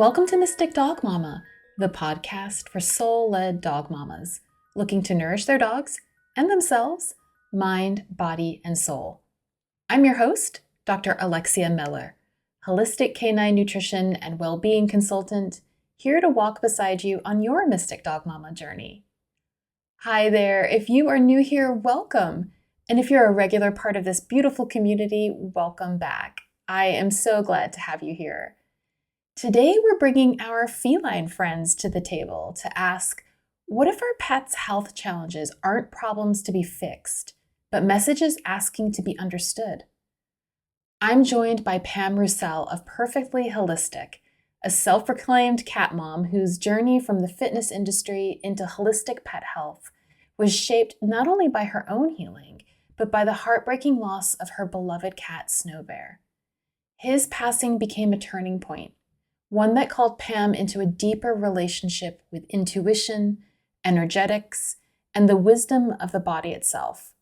Welcome to Mystic Dog Mama, the podcast for soul-led dog mamas looking to nourish their dogs and themselves, mind, body, and soul. I'm your host, Dr. Alexia Miller, holistic canine nutrition and well-being consultant, here to walk beside you on your Mystic Dog Mama journey. Hi there. If you are new here, welcome. And if you're a regular part of this beautiful community, welcome back. I am so glad to have you here. Today, we're bringing our feline friends to the table to ask, what if our pets' health challenges aren't problems to be fixed, but messages asking to be understood? I'm joined by Pam Roussell of Purrrfectly Holistic, a self-proclaimed cat mom whose journey from the fitness industry into holistic pet health was shaped not only by her own healing, but by the heartbreaking loss of her beloved cat, Snow Bear. His passing became a turning point, one that called Pam into a deeper relationship with intuition, energetics, and the wisdom of the body itself.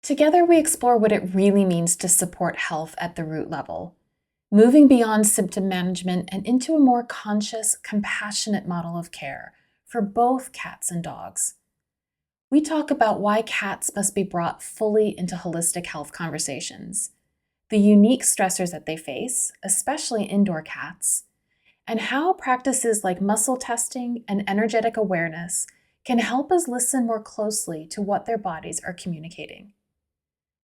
Together, we explore what it really means to support health at the root level, moving beyond symptom management and into a more conscious, compassionate model of care for both cats and dogs. We talk about why cats must be brought fully into holistic health conversations, the unique stressors that they face, especially indoor cats, and how practices like muscle testing and energetic awareness can help us listen more closely to what their bodies are communicating.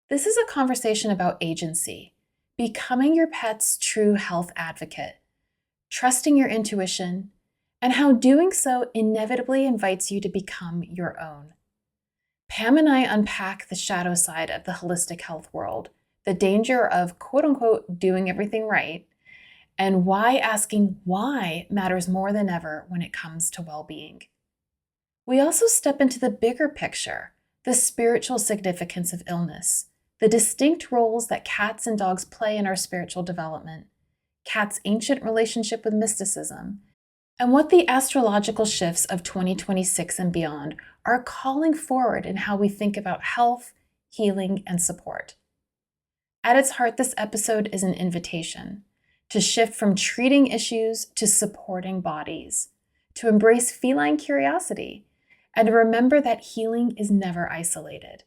This is a conversation about agency, becoming your pet's true health advocate, trusting your intuition, and how doing so inevitably invites you to become your own. Pam and I unpack the shadow side of the holistic health world, the danger of quote-unquote doing everything right, and why asking why matters more than ever when it comes to well-being. We also step into the bigger picture, the spiritual significance of illness, the distinct roles that cats and dogs play in our spiritual development, cats' ancient relationship with mysticism, and what the astrological shifts of 2026 and beyond are calling forward in how we think about health, healing, and support. At its heart, this episode is an invitation to shift from treating issues to supporting bodies, to embrace feline curiosity, and to remember that healing is never isolated.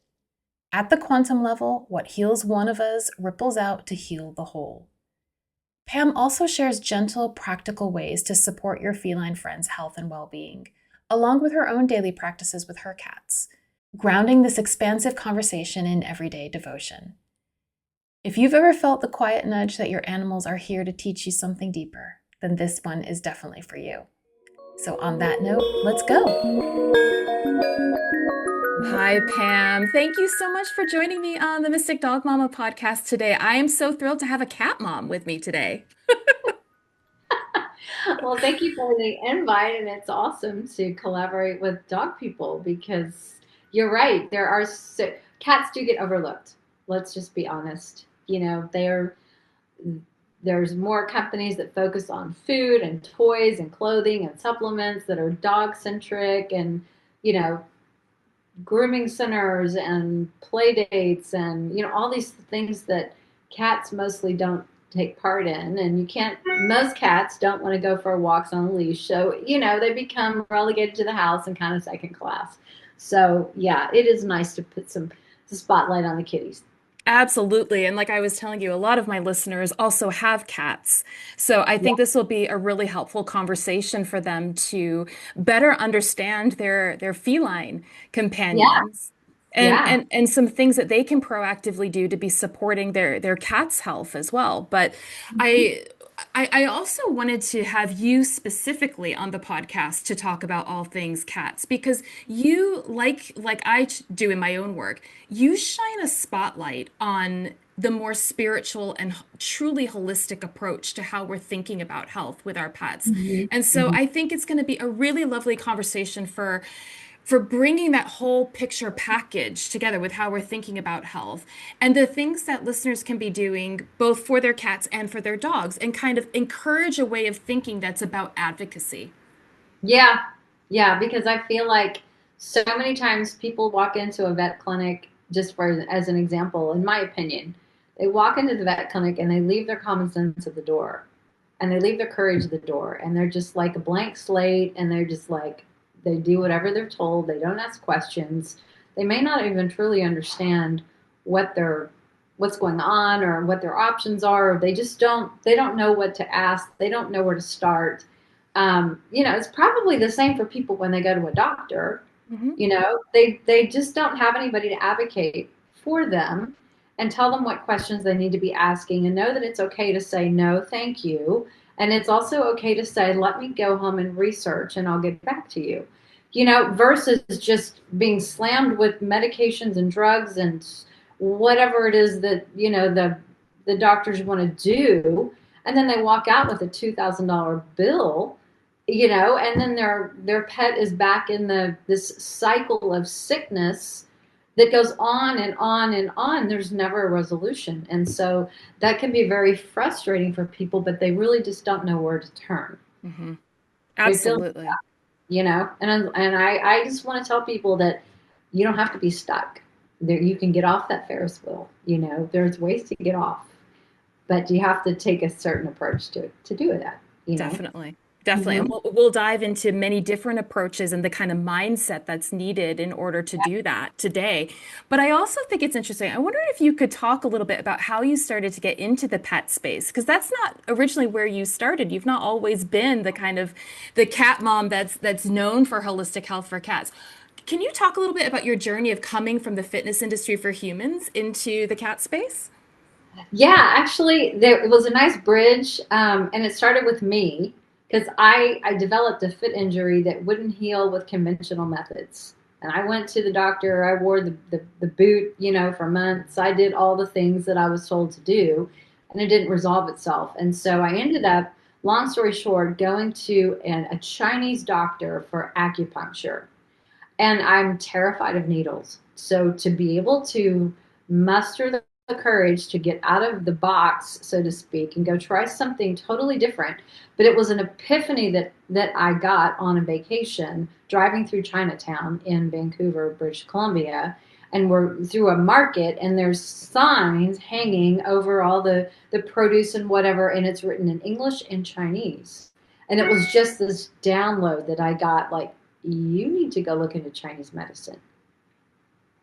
At the quantum level, what heals one of us ripples out to heal the whole. Pam also shares gentle, practical ways to support your feline friend's health and well-being, along with her own daily practices with her cats, grounding this expansive conversation in everyday devotion. If you've ever felt the quiet nudge that your animals are here to teach you something deeper, then this one is definitely for you. So on that note, let's go. Hi, Pam. Thank you so much for joining me on the Mystic Dog Mama podcast today. I am so thrilled to have a cat mom with me today. Well, thank you for the invite, and it's awesome to collaborate with dog people because you're right. Cats do get overlooked. Let's just be honest. There's more companies that focus on food and toys and clothing and supplements that are dog centric, and grooming centers and play dates and all these things that cats mostly don't take part in. And most cats don't want to go for walks on a leash, so they become relegated to the house and kind of second class. So yeah, it is nice to put the spotlight on the kitties. Absolutely. And like I was telling you, a lot of my listeners also have cats. So I think this will be a really helpful conversation for them to better understand their feline Yeah. companions and, Yeah. and some things that they can proactively do to be supporting their cat's health as well. But I also wanted to have you specifically on the podcast to talk about all things cats because you, like I do in my own work, you shine a spotlight on the more spiritual and truly holistic approach to how we're thinking about health with our pets. Mhm. And so Mhm. I think it's going to be a really lovely conversation for bringing that whole picture package together with how we're thinking about health and the things that listeners can be doing both for their cats and for their dogs and kind of encourage a way of thinking that's about advocacy. Yeah. Yeah, because I feel like so many times people walk into a vet clinic, just for as an example, in my opinion, they walk into the vet clinic and they leave their common sense at the door. and they leave their courage at the door, and they're just like a blank slate, and they're just like, they do whatever they're told. They don't ask questions. They may not even truly understand what they're what's going on or what their options are. They don't know what to ask. They don't know where to start. It's probably the same for people when they go to a doctor. Mm-hmm. They just don't have anybody to advocate for them and tell them what questions they need to be asking, and know that it's okay to say no, thank you. And it's also okay to say, let me go home and research and I'll get back to you. Versus just being slammed with medications and drugs and whatever it is that, the doctors want to do. And then they walk out with a $2,000 bill, and then their pet is back in this cycle of sickness that goes on and on and on. There's never a resolution. And so that can be very frustrating for people, but they really just don't know where to turn. Mm-hmm. They feel, Absolutely. and I just want to tell people that you don't have to be stuck. There, you can get off that Ferris wheel. There's ways to get off, but you have to take a certain approach to do it. Definitely. Definitely. And Mm-hmm. we'll dive into many different approaches and the kind of mindset that's needed in order to do that today. But I also think it's interesting. I wonder if you could talk a little bit about how you started to get into the pet space, because that's not originally where you started. You've not always been the kind of the cat mom that's known for holistic health for cats. Can you talk a little bit about your journey of coming from the fitness industry for humans into the cat space? Yeah, actually, it was a nice bridge, and it started with me because I developed a foot injury that wouldn't heal with conventional methods. And I went to the doctor. I wore the boot, for months. I did all the things that I was told to do, and it didn't resolve itself. And so I ended up, long story short, going to a Chinese doctor for acupuncture. And I'm terrified of needles. So to be able to muster the courage to get out of the box, so to speak, and go try something totally different. But it was an epiphany that I got on a vacation driving through Chinatown in Vancouver, British Columbia. And we're through a market, and there's signs hanging over all the produce and whatever, and it's written in English and Chinese. And it was just this download that I got, like, you need to go look into Chinese medicine.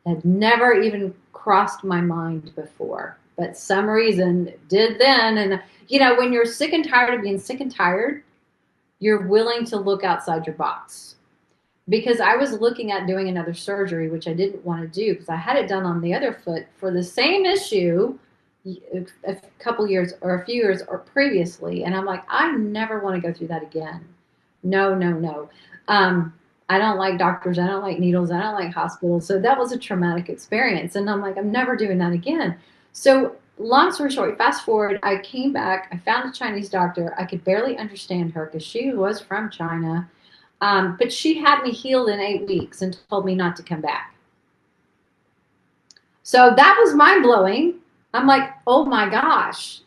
Had never even crossed my mind before, but some reason did then. And when you're sick and tired of being sick and tired, you're willing to look outside your box. Because I was looking at doing another surgery, which I didn't want to do because I had it done on the other foot for the same issue a couple years or a few years or previously. And I'm like, I never want to go through that again. No, no, no. I don't like doctors. I don't like needles. I don't like hospitals. So that was a traumatic experience. And I'm like, I'm never doing that again. So long story short, fast forward, I came back. I found a Chinese doctor. I could barely understand her because she was from China. But she had me healed in 8 weeks and told me not to come back. So that was mind blowing. I'm like, oh my gosh,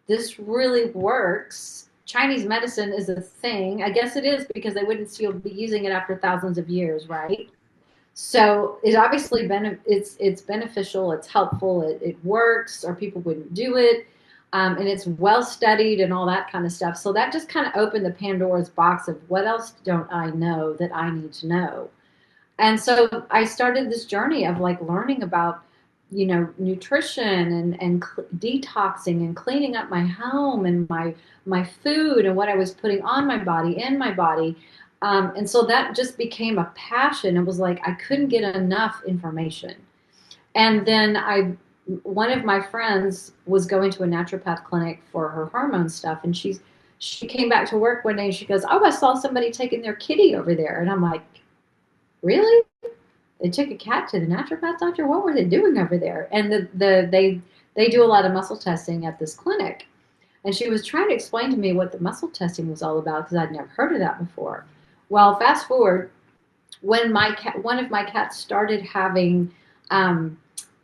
this really works. Chinese medicine is a thing. I guess it is because they wouldn't still be using it after thousands of years, right? So it obviously it's beneficial, it's helpful, it works, or people wouldn't do it. And it's well studied and all that kind of stuff. So that just kind of opened the Pandora's box of what else don't I know that I need to know. And so I started this journey of like learning about nutrition and detoxing and cleaning up my home and my food and what I was putting on my body, in my body. And so that just became a passion. It was like I couldn't get enough information. And then one of my friends was going to a naturopath clinic for her hormone stuff, and she came back to work one day and she goes, "Oh, I saw somebody taking their kitty over there." And I'm like, "Really? They took a cat to the naturopath doctor? What were they doing over there?" And they do a lot of muscle testing at this clinic. And she was trying to explain to me what the muscle testing was all about because I'd never heard of that before. Well, fast forward, when one of my cats started having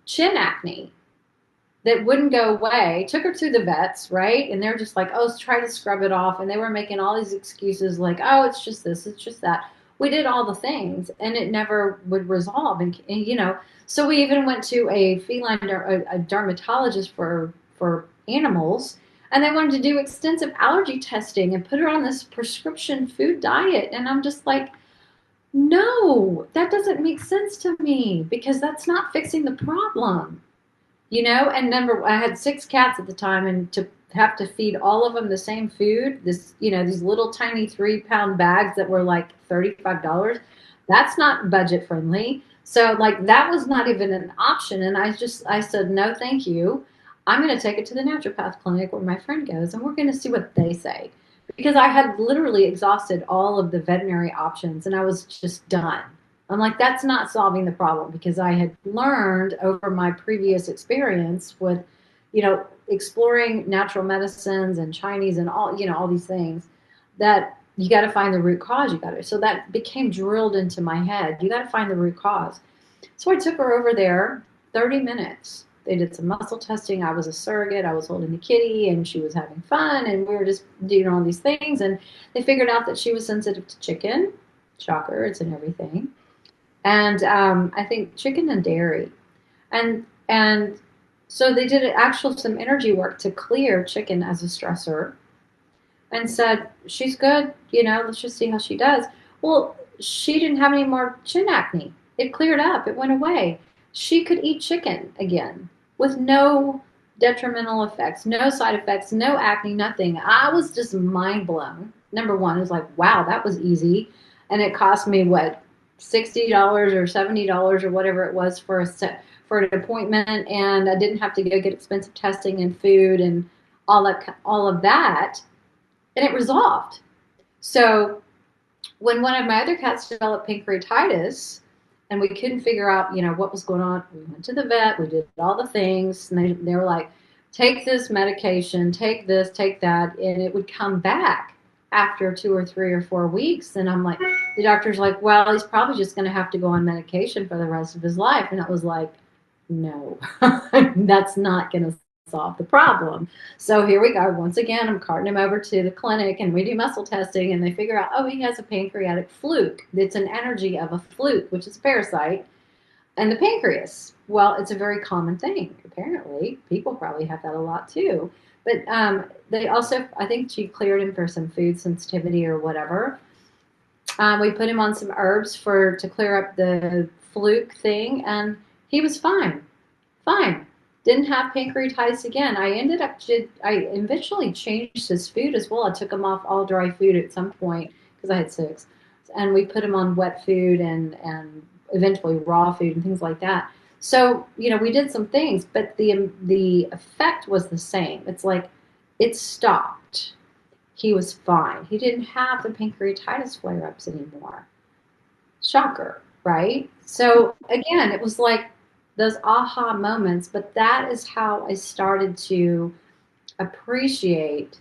chin acne that wouldn't go away, took her to the vets, right? And they're just like, "Oh, try to scrub it off." And they were making all these excuses like, "Oh, it's just this, it's just that." We did all the things and it never would resolve. And so we even went to a feline, a dermatologist for animals. And they wanted to do extensive allergy testing and put her on this prescription food diet. And I'm just like, no, that doesn't make sense to me because that's not fixing the problem. And I had 6 cats at the time, and to have to feed all of them the same food, these little tiny 3-pound bags that were like $35, that's not budget friendly. So like that was not even an option. And I said, no, thank you. I'm going to take it to the naturopath clinic where my friend goes, and we're going to see what they say. Because I had literally exhausted all of the veterinary options and I was just done. I'm like, that's not solving the problem, because I had learned over my previous experience with, exploring natural medicines and Chinese and all these things, that you got to find the root cause. So that became drilled into my head. You got to find the root cause. So I took her over there, 30 minutes. They did some muscle testing. I was a surrogate. I was holding the kitty and she was having fun and we were just doing all these things. And they figured out that she was sensitive to chicken. Shocker, it's in everything. And I think chicken and dairy. And so they did some energy work to clear chicken as a stressor and said, she's good, let's just see how she does. Well, she didn't have any more chin acne. It cleared up. It went away. She could eat chicken again with no detrimental effects, no side effects, no acne, nothing. I was just mind blown. Number one, it was like, wow, that was easy. And it cost me what, $60 or $70 or whatever it was for an appointment, and I didn't have to go get expensive testing and food and all of that, and it resolved. So when one of my other cats developed pancreatitis and we couldn't figure out, what was going on, we went to the vet, we did all the things, and they were like, take this medication, take this, take that, and it would come back after 2 or 3 or 4 weeks. And I'm like, the doctor's like, well, he's probably just going to have to go on medication for the rest of his life. And I was like, no, that's not going to solve the problem. So here we go. Once again, I'm carting him over to the clinic and we do muscle testing and they figure out, oh, he has a pancreatic fluke. It's an energy of a fluke, which is a parasite, and the pancreas. Well, it's a very common thing. Apparently, people probably have that a lot too. But they also, I think she cleared him for some food sensitivity or whatever. We put him on some herbs to clear up the fluke thing, and he was fine. Fine. Didn't have pancreatitis again. I eventually changed his food as well. I took him off all dry food at some point because I had 6. And we put him on wet food and eventually raw food and things like that. So, we did some things, but the effect was the same. It's like it stopped. He was fine. He didn't have the pancreatitis flare-ups anymore. Shocker, right? So again, it was like those aha moments, but that is how I started to appreciate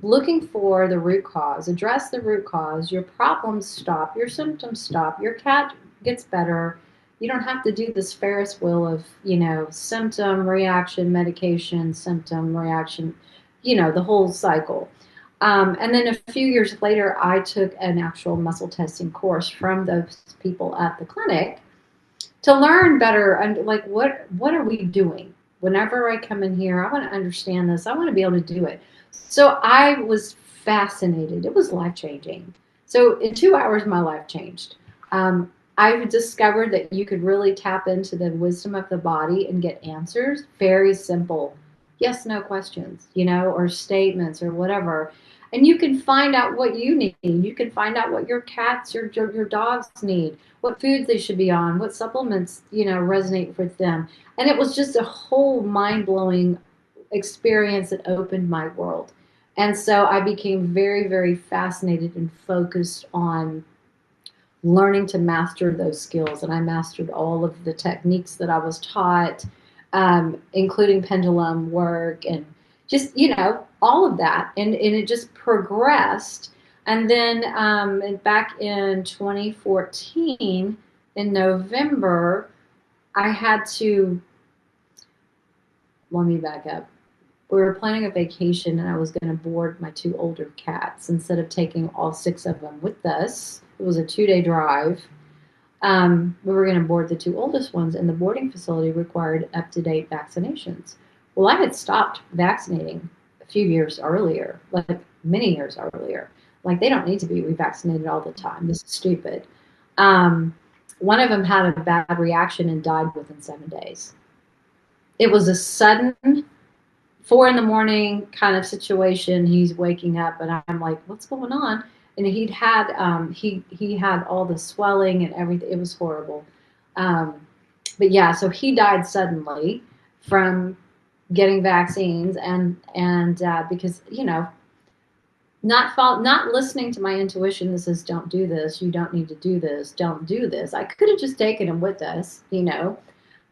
looking for the root cause, address the root cause, your problems stop, your symptoms stop, your cat gets better. You don't have to do this Ferris wheel of, symptom, reaction, medication, symptom, reaction, the whole cycle. And then a few years later, I took an actual muscle testing course from those people at the clinic to learn better and like what are we doing? Whenever I come in here, I want to understand this. I want to be able to do it. So I was fascinated. It was life-changing. So in 2 hours, my life changed. I discovered that you could really tap into the wisdom of the body and get answers. Very simple. Yes, no questions, or statements or whatever. And you can find out what you need. You can find out what your cats, your dogs need, what foods they should be on, what supplements, resonate with them. And it was just a whole mind-blowing experience that opened my world. And so I became very, very fascinated and focused on learning to master those skills. And I mastered all of the techniques that I was taught, including pendulum work and just, all of that. And it just progressed. And then back in 2014, in November, let me back up. We were planning a vacation and I was going to board my 2 older cats instead of taking all 6 of them with us. It was a 2-day drive. We were going to board the 2 oldest ones, and the boarding facility required up-to-date vaccinations Well, I had stopped vaccinating a few years earlier, like many years earlier. Like they don't need to be revaccinated all the time. This is stupid. Um, One of them had a bad reaction and died within 7 days. It was a sudden 4 in the morning kind of situation. He's waking up, and I'm like, "What's going on?" And he had all the swelling and everything. It was horrible. Um, but yeah, so he died suddenly from getting vaccines, and because not listening to my intuition that says don't do this, you don't need to do this, don't do this. I could have just taken him with us.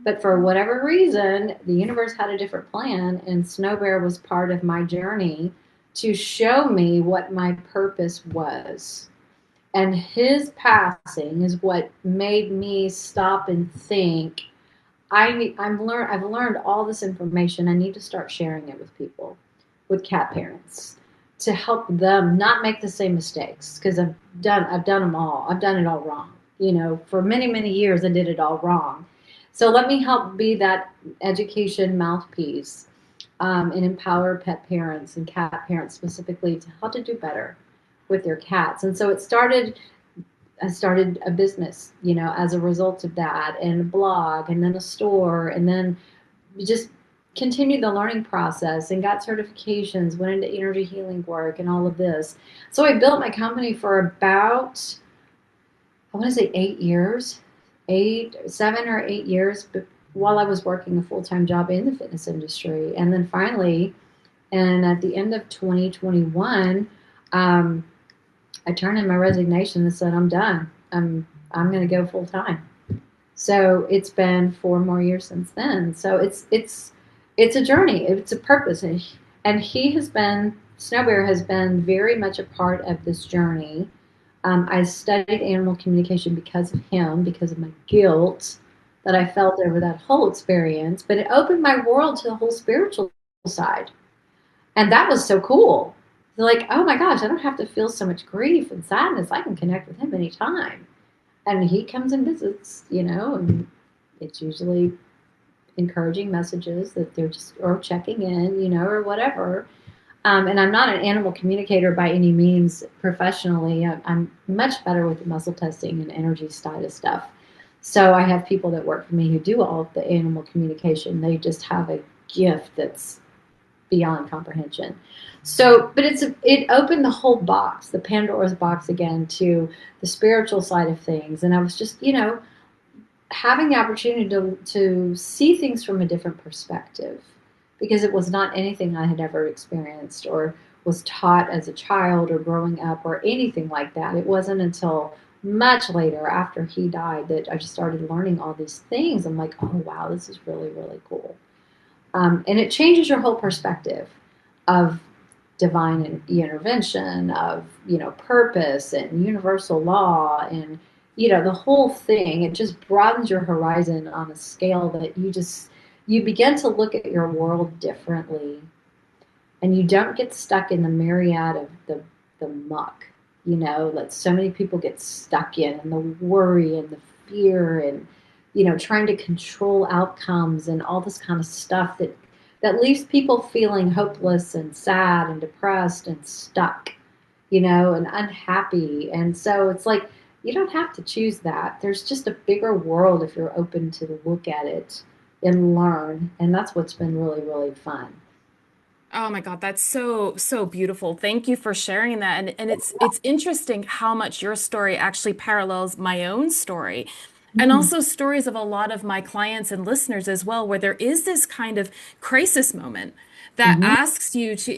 But for whatever reason, the universe had a different plan, and Snow Bear was part of my journey to show me what my purpose was. And his passing is what made me stop and think. I've learned all this information. I need to start sharing it with people, with cat parents, to help them not make the same mistakes. Because I've done them all. I've done it all wrong. For many, many years I did it all wrong. So let me help be that education mouthpiece, and empower pet parents and cat parents specifically to how to do better with their cats. And so I started a business, as a result of that, and a blog, and then a store, and then just continued the learning process and got certifications, went into energy healing work and all of this. So I built my company for about, I want to say 8 years, 7 or 8 years, but while I was working a full-time job in the fitness industry. And then finally, and at the end of 2021, I turned in my resignation and said, I'm done. I'm going to go full time. So it's been 4 more years since then. So it's a journey. It's a purpose, and Snow Bear has been very much a part of this journey. I studied animal communication because of him, because of my guilt that I felt over that whole experience. But it opened my world to the whole spiritual side, and that was so cool. Like, oh my gosh, I don't have to feel so much grief and sadness. I can connect with him anytime. And he comes and visits, and it's usually encouraging messages that they're just, or checking in, or whatever. And I'm not an animal communicator by any means professionally. I'm much better with the muscle testing and energy side of stuff. So I have people that work for me who do all of the animal communication. They just have a gift that's beyond comprehension. So, but it opened the whole box, the Pandora's box again, to the spiritual side of things. And I was just, having the opportunity to see things from a different perspective, because it was not anything I had ever experienced or was taught as a child or growing up or anything like that. It wasn't until much later, after he died, that I just started learning all these things. I'm like, oh wow, this is really, really cool. And it changes your whole perspective of divine intervention, of purpose and universal law, and the whole thing. It just broadens your horizon on a scale that you begin to look at your world differently, and you don't get stuck in the myriad of the muck, that so many people get stuck in, and the worry and the fear, and trying to control outcomes and all this kind of stuff that leaves people feeling hopeless and sad and depressed and stuck, and unhappy. And so it's like, you don't have to choose that. There's just a bigger world if you're open to look at it and learn. And that's what's been really, really fun. Oh my God, that's so, so beautiful. Thank you for sharing that. And it's interesting how much your story actually parallels my own story. And Mm. also stories of a lot of my clients and listeners as well, where there is this kind of crisis moment that Mm-hmm. asks you to,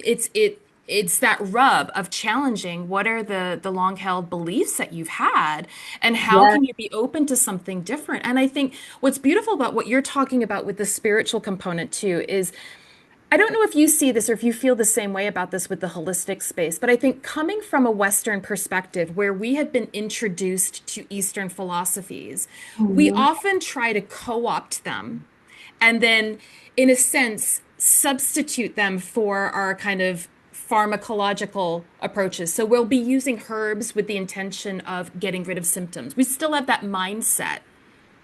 it's that rub of challenging what are the long held beliefs that you've had, and how Yes. can you be open to something different. And I think what's beautiful about what you're talking about with the spiritual component too is, I don't know if you see this or if you feel the same way about this with the holistic space, but I think coming from a Western perspective where we have been introduced to Eastern philosophies, we Mm-hmm. often try to co-opt them and then, in a sense, substitute them for our kind of pharmacological approaches. So we'll be using herbs with the intention of getting rid of symptoms. We still have that mindset.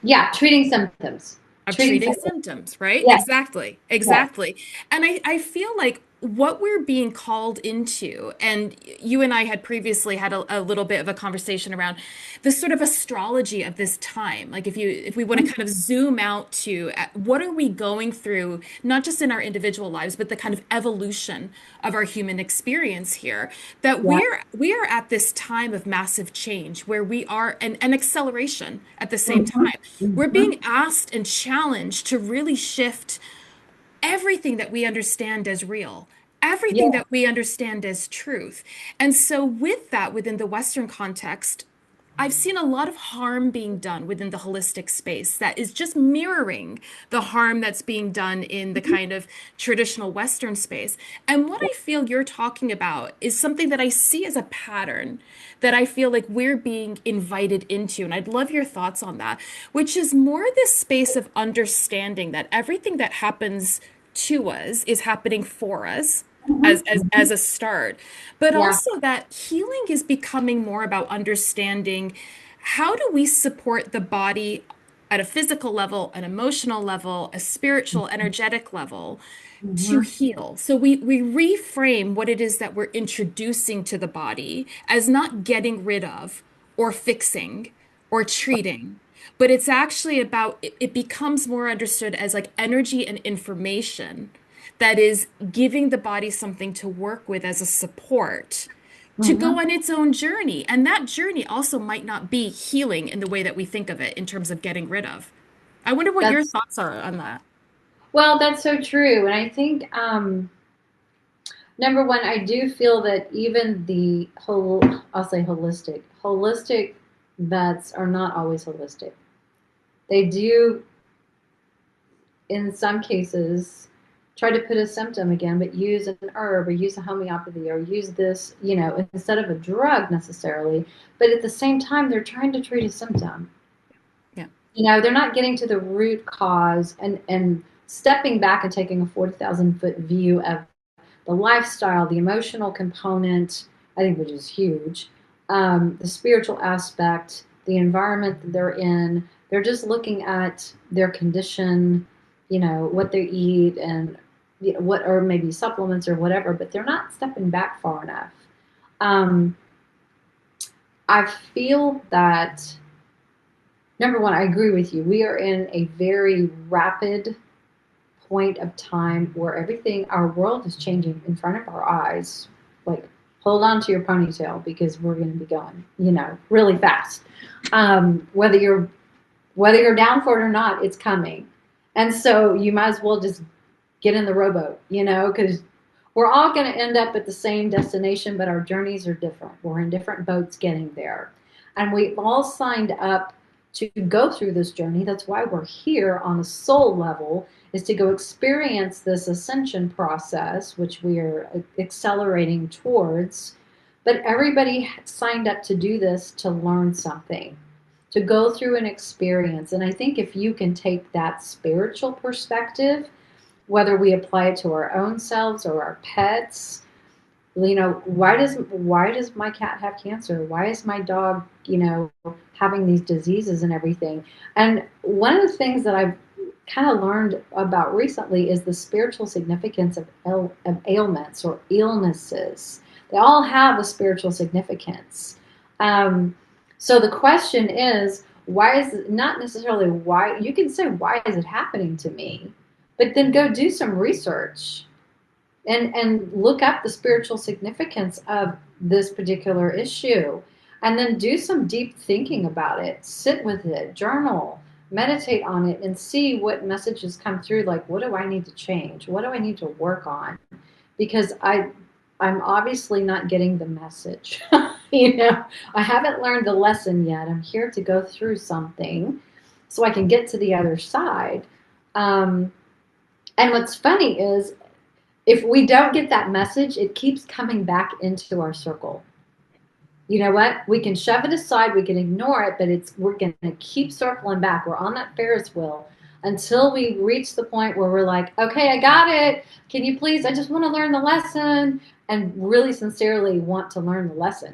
Yeah, treating symptoms. Of treating treating symptoms. symptoms, right? Yes, Exactly, yes. exactly. And I feel like what we're being called into, and you and I had previously had a little bit of a conversation around this sort of astrology of this time. Like if we want to kind of zoom out to what are we going through, not just in our individual lives, but the kind of evolution of our human experience here, that Yeah. we are at this time of massive change where we are an acceleration at the same Mhm, time. We're mhm. being asked and challenged to really shift everything that we understand as real, everything Yeah. that we understand as truth. And so, with that, within the Western context, I've seen a lot of harm being done within the holistic space that is just mirroring the harm that's being done in the kind of traditional Western space. And what I feel you're talking about is something that I see as a pattern that I feel like we're being invited into. And I'd love your thoughts on that, which is more this space of understanding that everything that happens to us is happening for us Mhm, as mhm. a start, but Yeah. also that healing is becoming more about understanding how do we support the body at a physical level, an emotional level, a spiritual, energetic level to Mhm. heal. So we reframe what it is that we're introducing to the body as not getting rid of or fixing or treating, but it's actually about it becomes more understood as like energy and information that is giving the body something to work with as a support to go Mhm. on its own journey. And that journey also might not be healing in the way that we think of it in terms of getting rid of. I wonder what your That's thoughts are on that. well, that's so true. And I think number one, I do feel that even the whole, I'll say holistic vets are not always holistic. They do, in some cases, try to put a symptom again, but use an herb or use a homeopathy or use this, instead of a drug necessarily. But at the same time, they're trying to treat a symptom. Yeah. They're not getting to the root cause and stepping back and taking a 40,000 foot view of the lifestyle, the emotional component, I think, which is huge, the spiritual aspect, the environment that they're in. They're just looking at their condition, what they eat and what, or maybe supplements or whatever, but they're not stepping back far enough. Um, I feel that, number one, I agree with you. We are in a very rapid point of time where our world is changing in front of our eyes. Like, hold on to your ponytail because we're going to be going, really fast. Whether you're down for it or not, it's coming, and so you might as well just get in the rowboat, because we're all going to end up at the same destination, but our journeys are different. We're in different boats getting there, and we've all signed up to go through this journey. That's why we're here on a soul level, is to go experience this ascension process, which we are accelerating towards. But everybody signed up to do this to learn something, to go through an experience. And I think if you can take that spiritual perspective, whether we apply it to our own selves or our pets, why does my cat have cancer? Why is my dog, having these diseases and everything? And one of the things that I've kind of learned about recently is the spiritual significance of ailments or illnesses. They all have a spiritual significance. Um, so the question is, why is it not necessarily why? You can say, why is it happening to me? But then go do some research and look up the spiritual significance of this particular issue, and then do some deep thinking about it. Sit with it, journal, meditate on it, and see what messages come through. Like, what do I need to change? What do I need to work on? Because I'm obviously not getting the message. I haven't learned the lesson yet. I'm here to go through something so I can get to the other side. um, and what's funny is, if we don't get that message, it keeps coming back into our circle. You know what? We can shove it aside, we can ignore it, but we're going to keep circling back. We're on that Ferris wheel until we reach the point where we're like, okay, I got it. Can you please? I just want to learn the lesson, and really sincerely want to learn the lesson,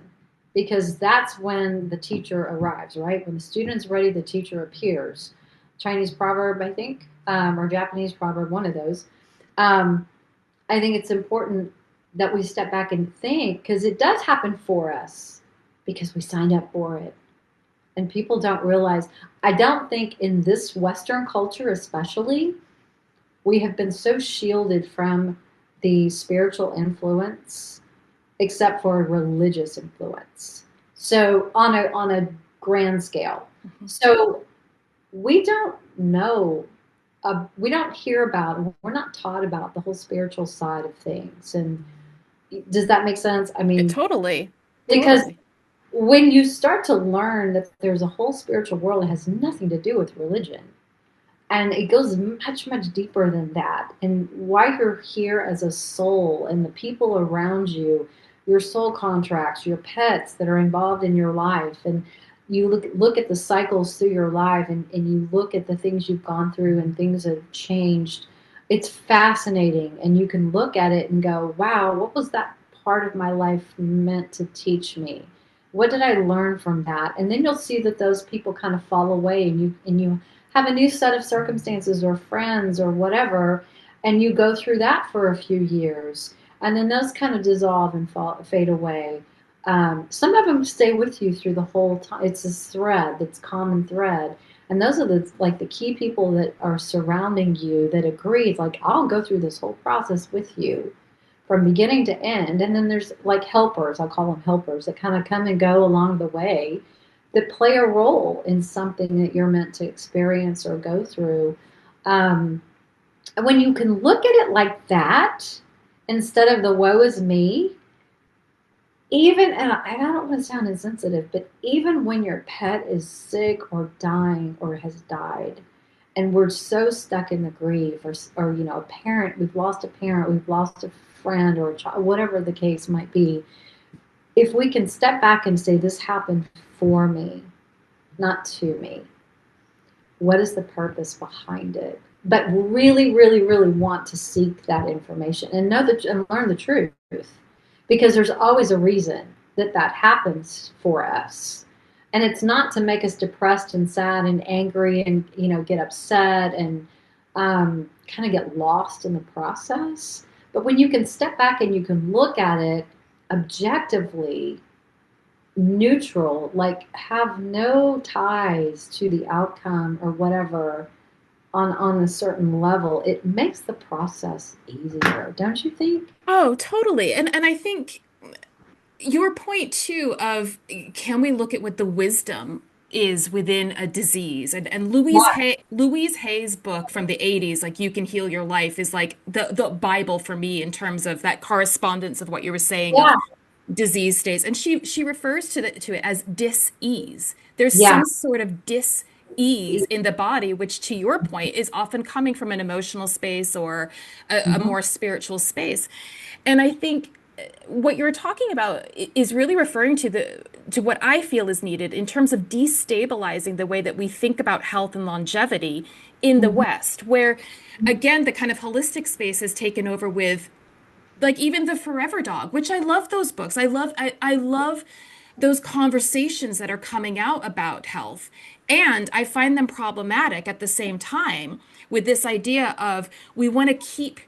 because that's when the teacher arrives, right? When the student's ready, the teacher appears. Chinese proverb, I think, or Japanese proverb, one of those. Um, I think it's important that we step back and think, because it does happen for us because we signed up for it. And people don't realize, I don't think in this Western culture, especially, we have been so shielded from the spiritual influence, except for religious influence. So on a grand scale. Mhm. So we don't know, we don't hear about, we're not taught about the whole spiritual side of things. And does that make sense? I mean, Totally. because Totally. when you start to learn that there's a whole spiritual world that has nothing to do with religion, and it goes much, much deeper than that, and why you're here as a soul, and the people around you, your soul contracts, your pets that are involved in your life, and you look at the cycles through your life, and you look at the things you've gone through and things have changed. It's fascinating, and you can look at it and go, wow, what was that part of my life meant to teach me? What did I learn from that? And then you'll see that those people kind of fall away, and you have a new set of circumstances or friends or whatever, and you go through that for a few years, and then those kind of dissolve and fade away. Some of them stay with you through the whole time. It's this thread, that's common thread, and those are the key people that are surrounding you that agree. It's like, I'll go through this whole process with you from beginning to end. And then there's like helpers, I'll call them helpers, that kind of come and go along the way, that play a role in something that you're meant to experience or go through. Um, and when you can look at it like that, instead of the woe is me, even, and I don't want to sound insensitive, but even when your pet is sick or dying or has died, and we're so stuck in the grief, or a parent, we've lost a parent, we've lost a friend or a child, whatever the case might be, if we can step back and say, this happened for me, not to me, what is the purpose behind it? But really, really, really want to seek that information and know that, and learn the truth, because there's always a reason that that happens for us. And it's not to make us depressed and sad and angry and, get upset and kind of get lost in the process. But when you can step back and you can look at it objectively, neutral, like have no ties to the outcome or whatever, on a certain level, it makes the process easier, don't you think? Oh, totally. And I think your point too of can we look at what the wisdom is within a disease, and Yeah, Louise Hay's book from the 80s, like You Can Heal Your Life, is like the Bible for me in terms of that correspondence of what you were saying of yeah, disease states. And she refers to it as dis-ease. There's yeah. some sort of dis-ease in the body, which to your point is often coming from an emotional space or a Mhm. more spiritual space. And I think what you're talking about is really referring to what I feel is needed in terms of destabilizing the way that we think about health and longevity in the Mhm. West, where again the kind of holistic space has taken over with like even the Forever Dog, which I love those books. I love those conversations that are coming out about health. And I find them problematic at the same time with this idea of we want to keep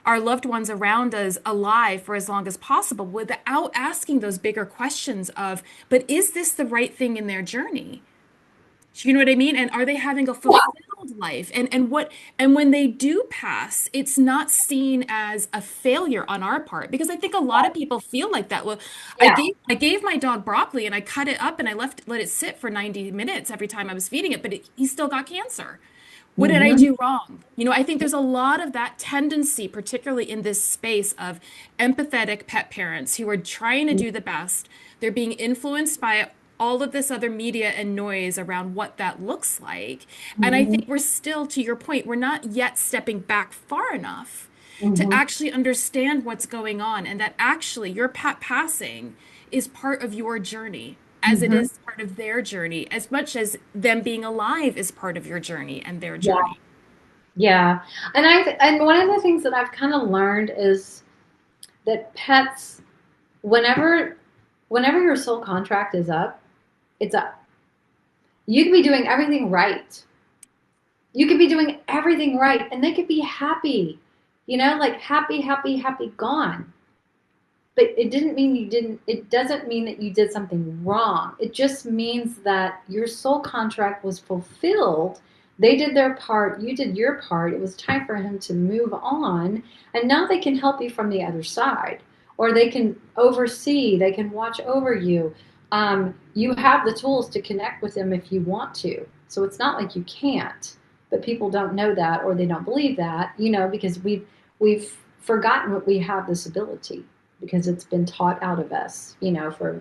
our loved ones around us alive for as long as possible without asking those bigger questions of, but is this the right thing in their journey? You know what I mean? And are they having a fulfilled life? And when they do pass, it's not seen as a failure on our part because I think a lot of people feel like that. Well, Yeah. I gave my dog broccoli and I cut it up and I let it sit for 90 minutes every time I was feeding it, but he still got cancer. What did I Mhm. do wrong? I think there's a lot of that tendency, particularly in this space of empathetic pet parents who are trying to do the best. They're being influenced by all of this other media and noise around what that looks like. And I Mhm. think we're still, to your point, we're not yet stepping back far enough to Mhm. actually understand what's going on and that actually your pet passing is part of your journey as it Mhm. is part of their journey, as much as them being alive is part of your journey and their Yeah. journey. Yeah. And one of the things that I've kind of learned is that pets, whenever whenever your soul contract is up, it's up. You can be doing everything right, You could be doing everything right and they could be happy, like happy, happy, happy, gone. But it doesn't mean that you did something wrong. It just means that your soul contract was fulfilled. They did their part, you did your part. It was time for him to move on. And now they can help you from the other side, or they can oversee, they can watch over you. You have the tools to connect with them if you want to. So it's not like you can't, but people don't know that, or they don't believe that, because we've forgotten what we have this ability, because it's been taught out of us, for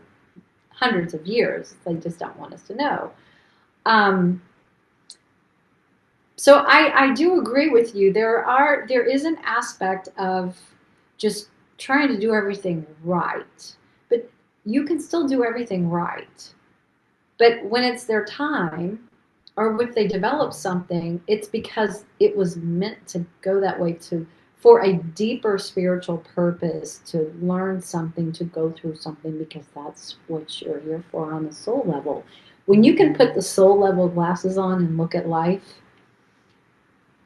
hundreds of years. They just don't want us to know. So I do agree with you. There is an aspect of just trying to do everything right, but you can still do everything right. But when it's their time, or if they develop something, it's because it was meant to go that way, for a deeper spiritual purpose, to learn something, to go through something, because that's what you're here for on the soul level. When you can put the soul level glasses on and look at life,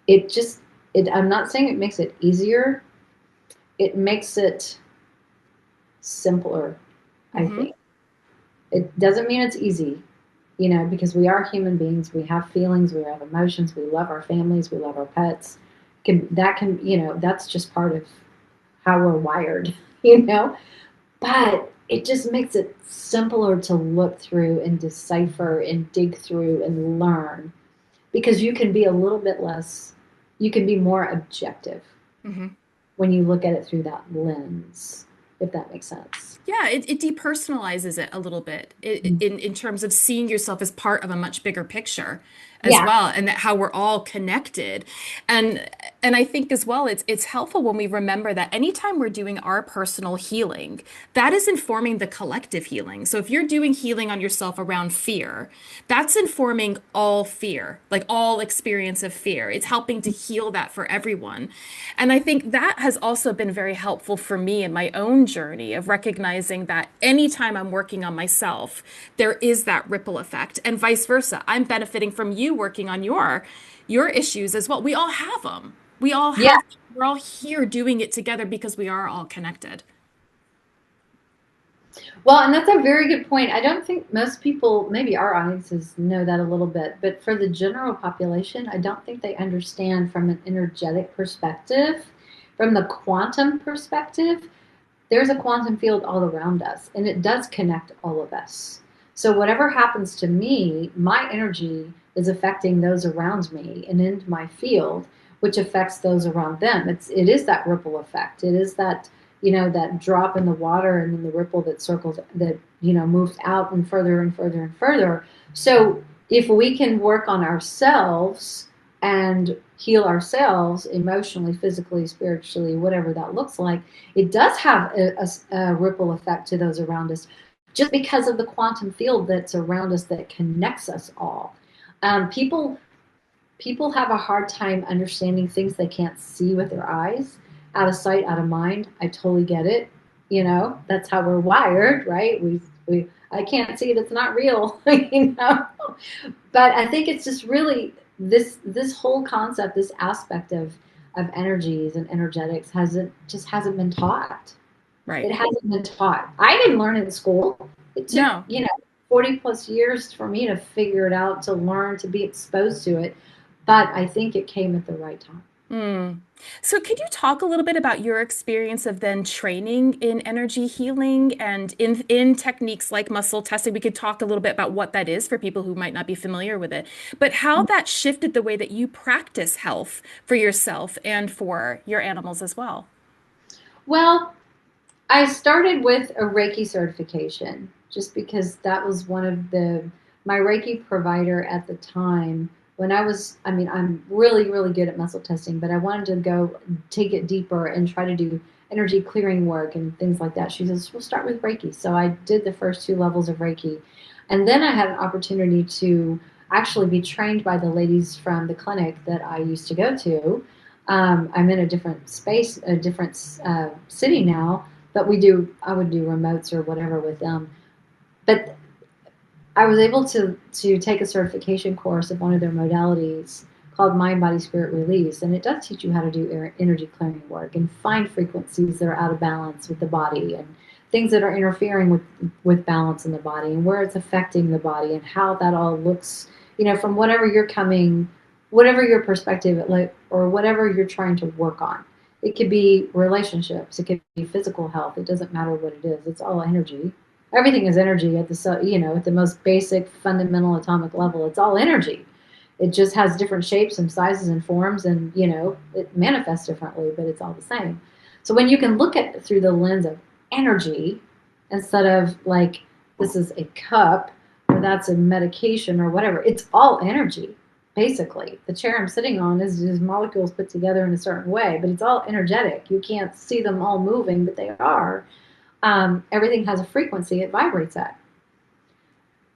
I'm not saying it makes it easier. It makes it simpler, I think. It doesn't mean it's easy, because we are human beings. We have feelings, we have emotions, we love our families, we love our pets. That's just part of how we're wired, but it just makes it simpler to look through and decipher and dig through and learn, because you can be more objective when you look at it through that lens, if that makes sense. Yeah, it depersonalizes it a little bit in terms of seeing yourself as part of a much bigger picture as well, and that how we're all connected. And I think as well, it's helpful when we remember that anytime we're doing our personal healing, that is informing the collective healing. So if you're doing healing on yourself around fear, that's informing all fear, like all experience of fear. It's helping to heal that for everyone. And I think that has also been very helpful for me in my own journey of recognizing that anytime I'm working on myself, there is that ripple effect, and vice versa. I'm benefiting from you working on your issues as well. We all have them. We're all here doing it together because we are all connected. Well, and that's a very good point. I don't think most people, maybe our audiences, know that a little bit, but for the general population, I don't think they understand from an energetic perspective, from the quantum perspective. There's a quantum field all around us, and it does connect all of us. So whatever happens to me, my energy is affecting those around me and into my field, which affects those around them. It is that ripple effect. It is that, that drop in the water, and then the ripple that circles, that, moves out and further and further and further. So if we can work on ourselves and heal ourselves emotionally, physically, spiritually, whatever that looks like, it does have a ripple effect to those around us, just because of the quantum field that's around us that connects us all. People have a hard time understanding things they can't see with their eyes. Out of sight, out of mind. I totally get it. That's how we're wired, right? I can't see it, it's not real. But I think it's just really this whole concept, this aspect of energies and energetics hasn't been taught. Right. It hasn't been taught. I didn't learn it in school. It took 40 plus years for me to figure it out, to learn, to be exposed to it. But I think it came at the right time. So could you talk a little bit about your experience of then training in energy healing and in techniques like muscle testing? We could talk a little bit about what that is for people who might not be familiar with it, but how that shifted the way that you practice health for yourself and for your animals as well. Well, I started with a Reiki certification, just because that was one of my Reiki provider at the time. When I'm really, really good at muscle testing, but I wanted to go take it deeper and try to do energy clearing work and things like that. She says, we'll start with Reiki. So I did the first 2 levels of Reiki. And then I had an opportunity to actually be trained by the ladies from the clinic that I used to go to. I'm in a different space, a different city now, but I would do remotes or whatever with them. But I was able to take a certification course of one of their modalities called Mind, Body, Spirit Release. And it does teach you how to do energy clearing work and find frequencies that are out of balance with the body, and things that are interfering with balance in the body, and where it's affecting the body, and how that all looks, from whatever your perspective, like, or whatever you're trying to work on. It could be relationships, it could be physical health. It doesn't matter what it is. It's all energy. Everything is energy at the most basic, fundamental atomic level. It's all energy. It just has different shapes and sizes and forms, and it manifests differently, but it's all the same. So when you can look at it through the lens of energy, instead of like, this is a cup or that's a medication or whatever, it's all energy. Basically, the chair I'm sitting on is molecules put together in a certain way, but it's all energetic. You can't see them all moving, but they are. Everything has a frequency it vibrates at.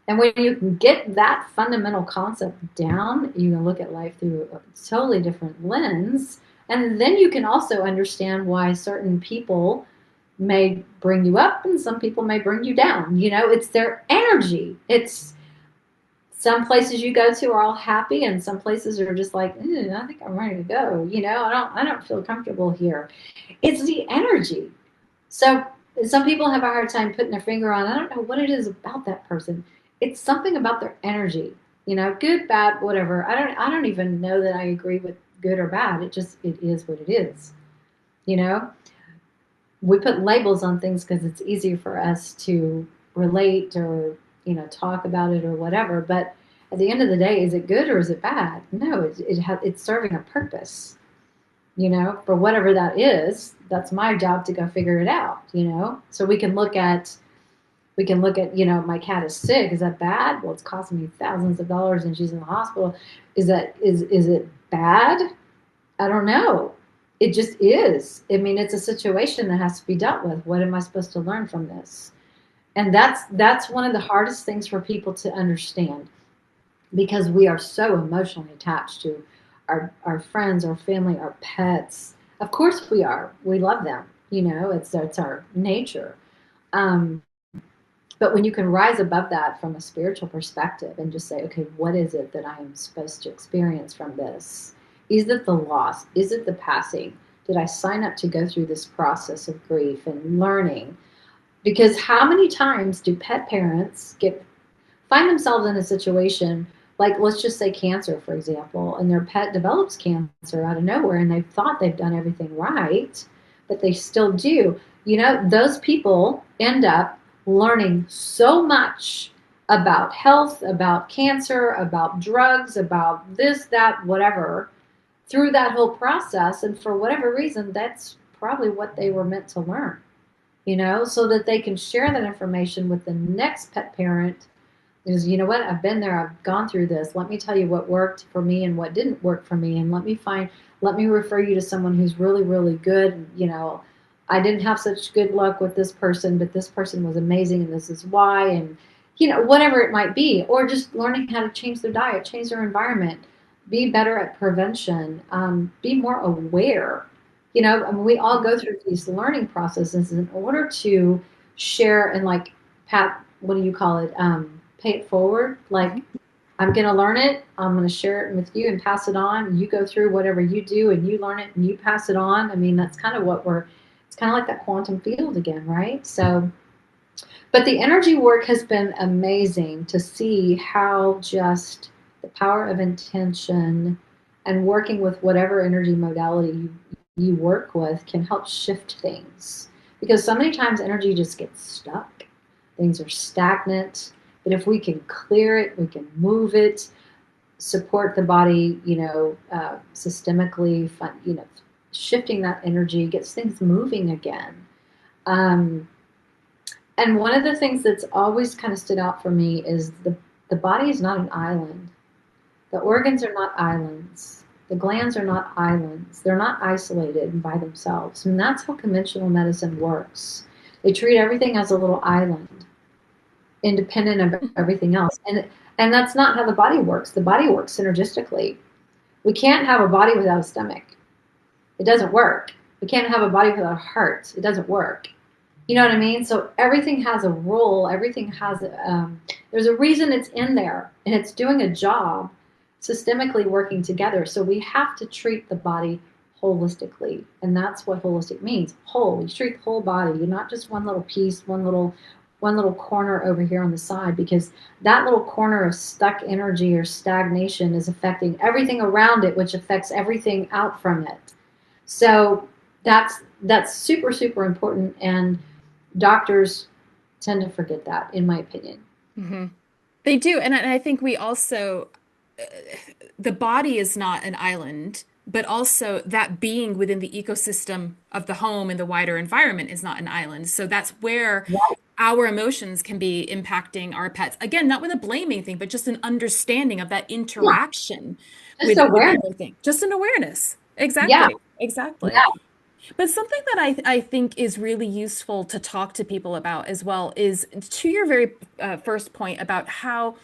And when you can get that fundamental concept down, you can look at life through a totally different lens. And then you can also understand why certain people may bring you up and some people may bring you down. It's their energy. It's some places you go to are all happy, and some places are just like, I think I'm ready to go. I don't feel comfortable here. It's the energy. So some people have a hard time putting their finger on, I don't know what it is about that person. It's something about their energy, good, bad, whatever. I don't even know that I agree with good or bad. It is what it is. We put labels on things because it's easier for us to relate or, talk about it or whatever. But at the end of the day, is it good or is it bad? No, it's serving a purpose, for whatever that is. That's my job to go figure it out, so we can look at, my cat is sick. Is that bad? Well, it's costing me thousands of dollars and she's in the hospital. Is it bad? I don't know. It just is. I mean, it's a situation that has to be dealt with. What am I supposed to learn from this? And that's one of the hardest things for people to understand, because we are so emotionally attached to our friends, our family, our pets. Of course we are. We love them. It's our nature. But when you can rise above that from a spiritual perspective and just say, okay, what is it that I am supposed to experience from this? Is it the loss? Is it the passing? Did I sign up to go through this process of grief and learning? Because how many times do pet parents find themselves in a situation like, let's just say cancer, for example, and their pet develops cancer out of nowhere, and they've thought they've done everything right, but they still do. Those people end up learning so much about health, about cancer, about drugs, about this, that, whatever, through that whole process. And for whatever reason, that's probably what they were meant to learn, so that they can share that information with the next pet parent. Is, what, I've been there, I've gone through this. Let me tell you what worked for me and what didn't work for me. And let me refer you to someone who's really, really good. I didn't have such good luck with this person, but this person was amazing, and this is why. And, whatever it might be, or just learning how to change their diet, change their environment, be better at prevention, be more aware. We all go through these learning processes in order to share and what do you call it? Pay it forward. Like, I'm going to learn it. I'm going to share it with you and pass it on. You go through whatever you do and you learn it and you pass it on. I mean, that's kind of it's kind of like that quantum field again, right? So, but the energy work has been amazing to see how just the power of intention and working with whatever energy modality you work with can help shift things. Because so many times energy just gets stuck. Things are stagnant. But if we can clear it, we can move it, support the body, systemically, shifting that energy gets things moving again. And one of the things that's always kind of stood out for me is the body is not an island. The organs are not islands. The glands are not islands. They're not isolated by themselves. And that's how conventional medicine works. They treat everything as a little island, independent of everything else. And that's not how the body works. The body works synergistically. We can't have a body without a stomach. It doesn't work. We can't have a body without a heart. It doesn't work. You know what I mean? So everything has a role. Everything has there's a reason it's in there, and it's doing a job. systemically working together. So we have to treat the body holistically. And that's what holistic means. Whole. You treat the whole body. You're not just one little piece, one little corner over here on the side, because that little corner of stuck energy or stagnation is affecting everything around it, which affects everything out from it. So that's super, super important. And doctors tend to forget that, in my opinion. Hmm. They do. And I think we also, the body is not an island, but also that being within the ecosystem of the home and the wider environment is not an island. So that's where Right. our emotions can be impacting our pets. Again, not with a blaming thing, but just an understanding of that Yeah. interaction Just with awareness. everything. Just an awareness. Yeah. Exactly. Exactly. Yeah. But something that I think is really useful to talk to people about as well is to your very first point about how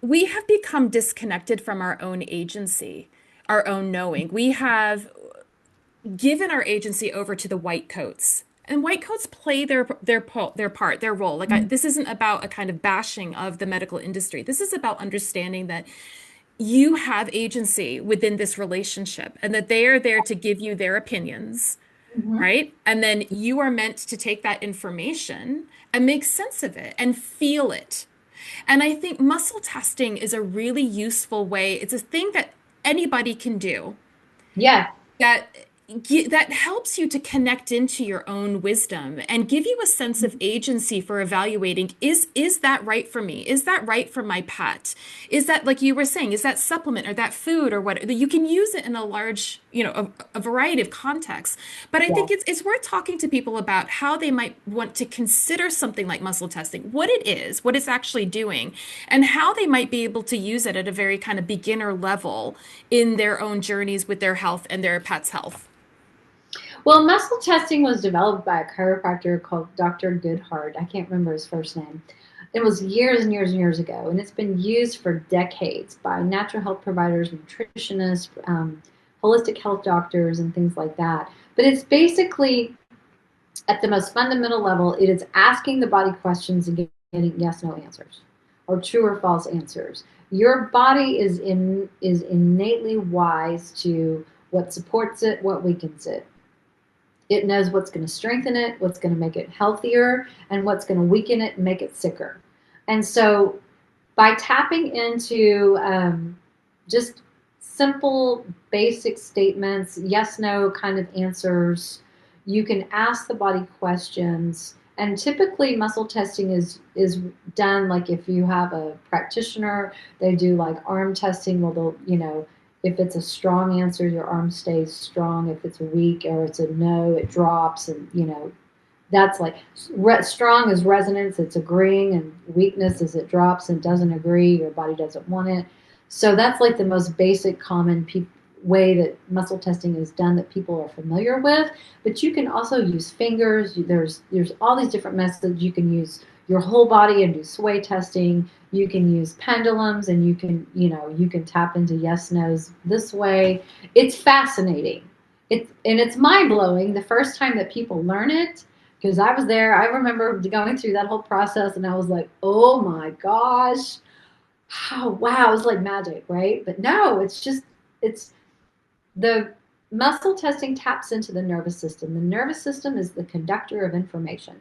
we have become disconnected from our own agency, our own knowing. We have given our agency over to the white coats. And white coats play their part, their role. This isn't about a kind of bashing of the medical industry. This is about understanding that you have agency within this relationship and that they are there to give you their opinions, Mhm. right? And then you are meant to take that information and make sense of it and feel it. And I think muscle testing is a really useful way. It's a thing that anybody can do Yeah. that that helps you to connect into your own wisdom and give you a sense of agency for evaluating is that right for me? Is that right for my pet? Is that, like you were saying, is that supplement or that food or what? You can use it in a large, a variety of contexts. But I Yeah. think it's worth talking to people about how they might want to consider something like muscle testing, what it is, what it's actually doing, and how they might be able to use it at a very kind of beginner level in their own journeys with their health and their pet's health. Well, muscle testing was developed by a chiropractor called Dr. Goodhart. I can't remember his first name. It was years and years and years ago, and it's been used for decades by natural health providers, nutritionists, holistic health doctors, and things like that. But it's basically, at the most fundamental level, it is asking the body questions and getting yes, no answers, or true or false answers. Your body is innately wise to what supports it, what weakens it. It knows what's going to strengthen it, what's going to make it healthier, and what's going to weaken it and make it sicker. And so by tapping into just simple, basic statements, yes, no kind of answers, you can ask the body questions. And typically muscle testing is done, like if you have a practitioner, they do like arm testing. Well, they'll, if it's a strong answer, your arm stays strong. If it's weak or it's a no, it drops. And, that's like strong is resonance, it's agreeing, and weakness is it drops and doesn't agree, your body doesn't want it. So that's like the most basic common way that muscle testing is done that people are familiar with. But you can also use fingers. There's all these different methods. You can use your whole body and do sway testing. You can use pendulums, and you can tap into yes nos this way. It's fascinating. It's mind blowing the first time that people learn it, because I was there. I remember going through that whole process, and I was like, oh my gosh, oh, wow, it was like magic, right? But no, it's the muscle testing taps into the nervous system. The nervous system is the conductor of information.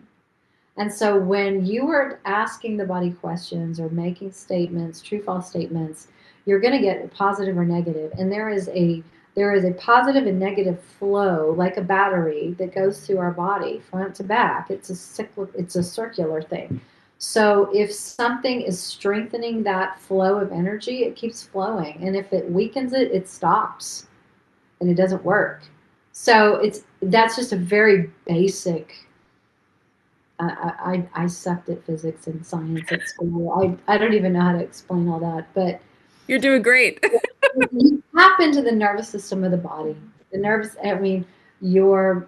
And so when you are asking the body questions or making statements, true false statements, you're going to get a positive or negative. And there is a positive and negative flow, like a battery, that goes through our body front to back. It's a circular thing. So if something is strengthening that flow of energy, it keeps flowing. And if it weakens it, it stops and it doesn't work. So that's just a very basic. I sucked at physics and science at school. I don't even know how to explain all that, but You're doing great. you tap into the nervous system of the body. Your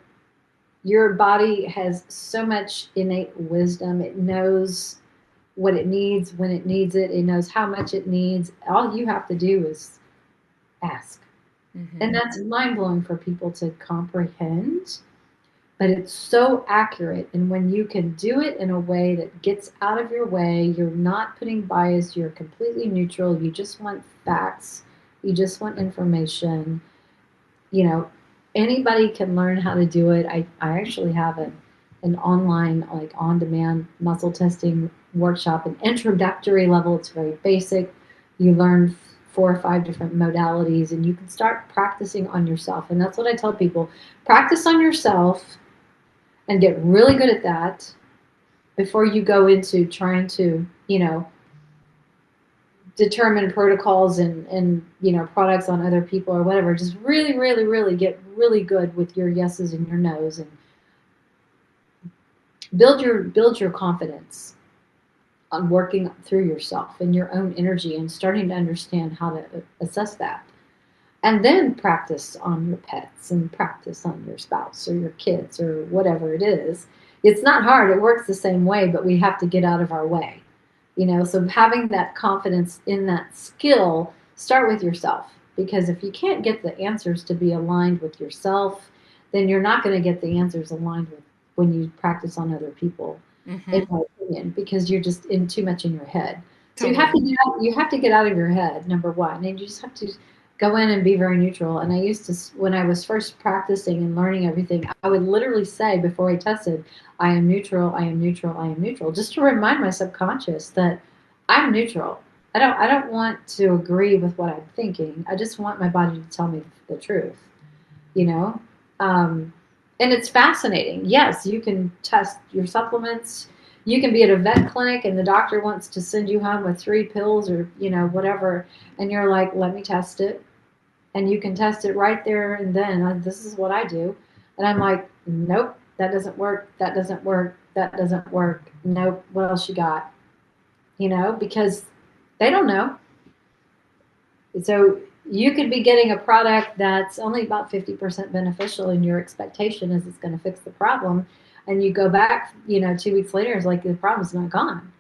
your body has so much innate wisdom. It knows what it needs when it needs it. It knows how much it needs. All you have to do is ask. And Mhm. that's mind blowing for people to comprehend. but it's so accurate. And when you can do it in a way that gets out of your way, you're not putting bias, you're completely neutral, you just want facts, you just want information, you know, anybody can learn how to do it. I actually have an online, like on demand muscle testing workshop, an introductory level. It's very basic. You learn 4 or 5 different modalities and you can start practicing on yourself. And that's what I tell people, practice on yourself and get really good at that before you go into trying to, determine protocols and products on other people or whatever. Just really, really, really get really good with your yeses and your nos and build your confidence on working through yourself and your own energy and starting to understand how to assess that. And then practice on your pets and practice on your spouse or your kids or whatever it is. It's not hard. It works the same way, but we have to get out of our way. So having that confidence in that skill, start with yourself. Because if you can't get the answers to be aligned with yourself, then you're not going to get the answers aligned with when you practice on other people, in my opinion, because you're just in too much in your head. So Totally. you have to get out of your head, number one, and you just have to go in and be very neutral. And I used to, when I was first practicing and learning everything, I would literally say before I tested, I am neutral, I am neutral, I am neutral, just to remind my subconscious that I'm neutral. I don't want to agree with what I'm thinking. I just want my body to tell me the truth, you know? And it's fascinating. Yes, you can test your supplements. You can be at a vet clinic and the doctor wants to send you home with 3 pills or, whatever. And you're like, let me test it. And you can test it right there and then. This is what I do. And I'm like, nope, that doesn't work. That doesn't work. That doesn't work. Nope. What else you got? Because they don't know. So you could be getting a product that's only about 50% beneficial and your expectation is it's going to fix the problem. And you go back, 2 weeks later, it's like the problem's not gone.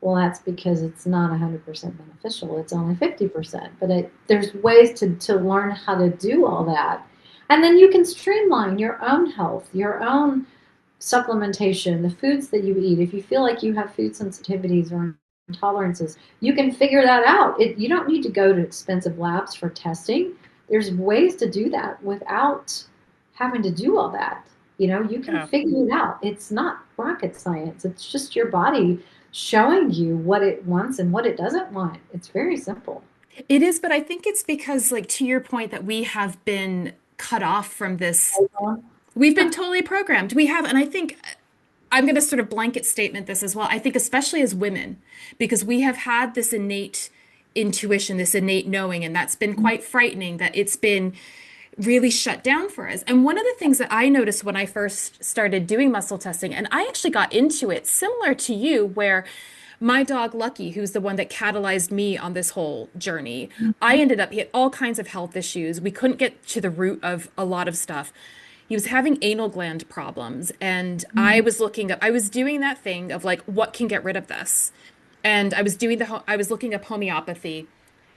Well, that's because it's not 100% beneficial. It's only 50%. But there's ways to learn how to do all that. And then you can streamline your own health, your own supplementation, the foods that you eat. If you feel like you have food sensitivities or intolerances, you can figure that out. You don't need to go to expensive labs for testing. There's ways to do that without having to do all that. You can figure it out. It's not rocket science. It's just your body showing you what it wants and what it doesn't want. It's very simple. It is, but I think it's because, like, to your point, that we have been cut off from this. We've been totally programmed. We have, and I think I'm going to sort of blanket statement this as well. I think, especially as women, because we have had this innate intuition, this innate knowing, and that's been quite frightening that it's been really shut down for us. And one of the things that I noticed when I first started doing muscle testing, and I actually got into it similar to you, where my dog Lucky, who's the one that catalyzed me on this whole journey, I ended up, he had all kinds of health issues. We couldn't get to the root of a lot of stuff. He was having anal gland problems, and I was looking up, I was doing that thing of like, what can get rid of this? And I was looking up homeopathy,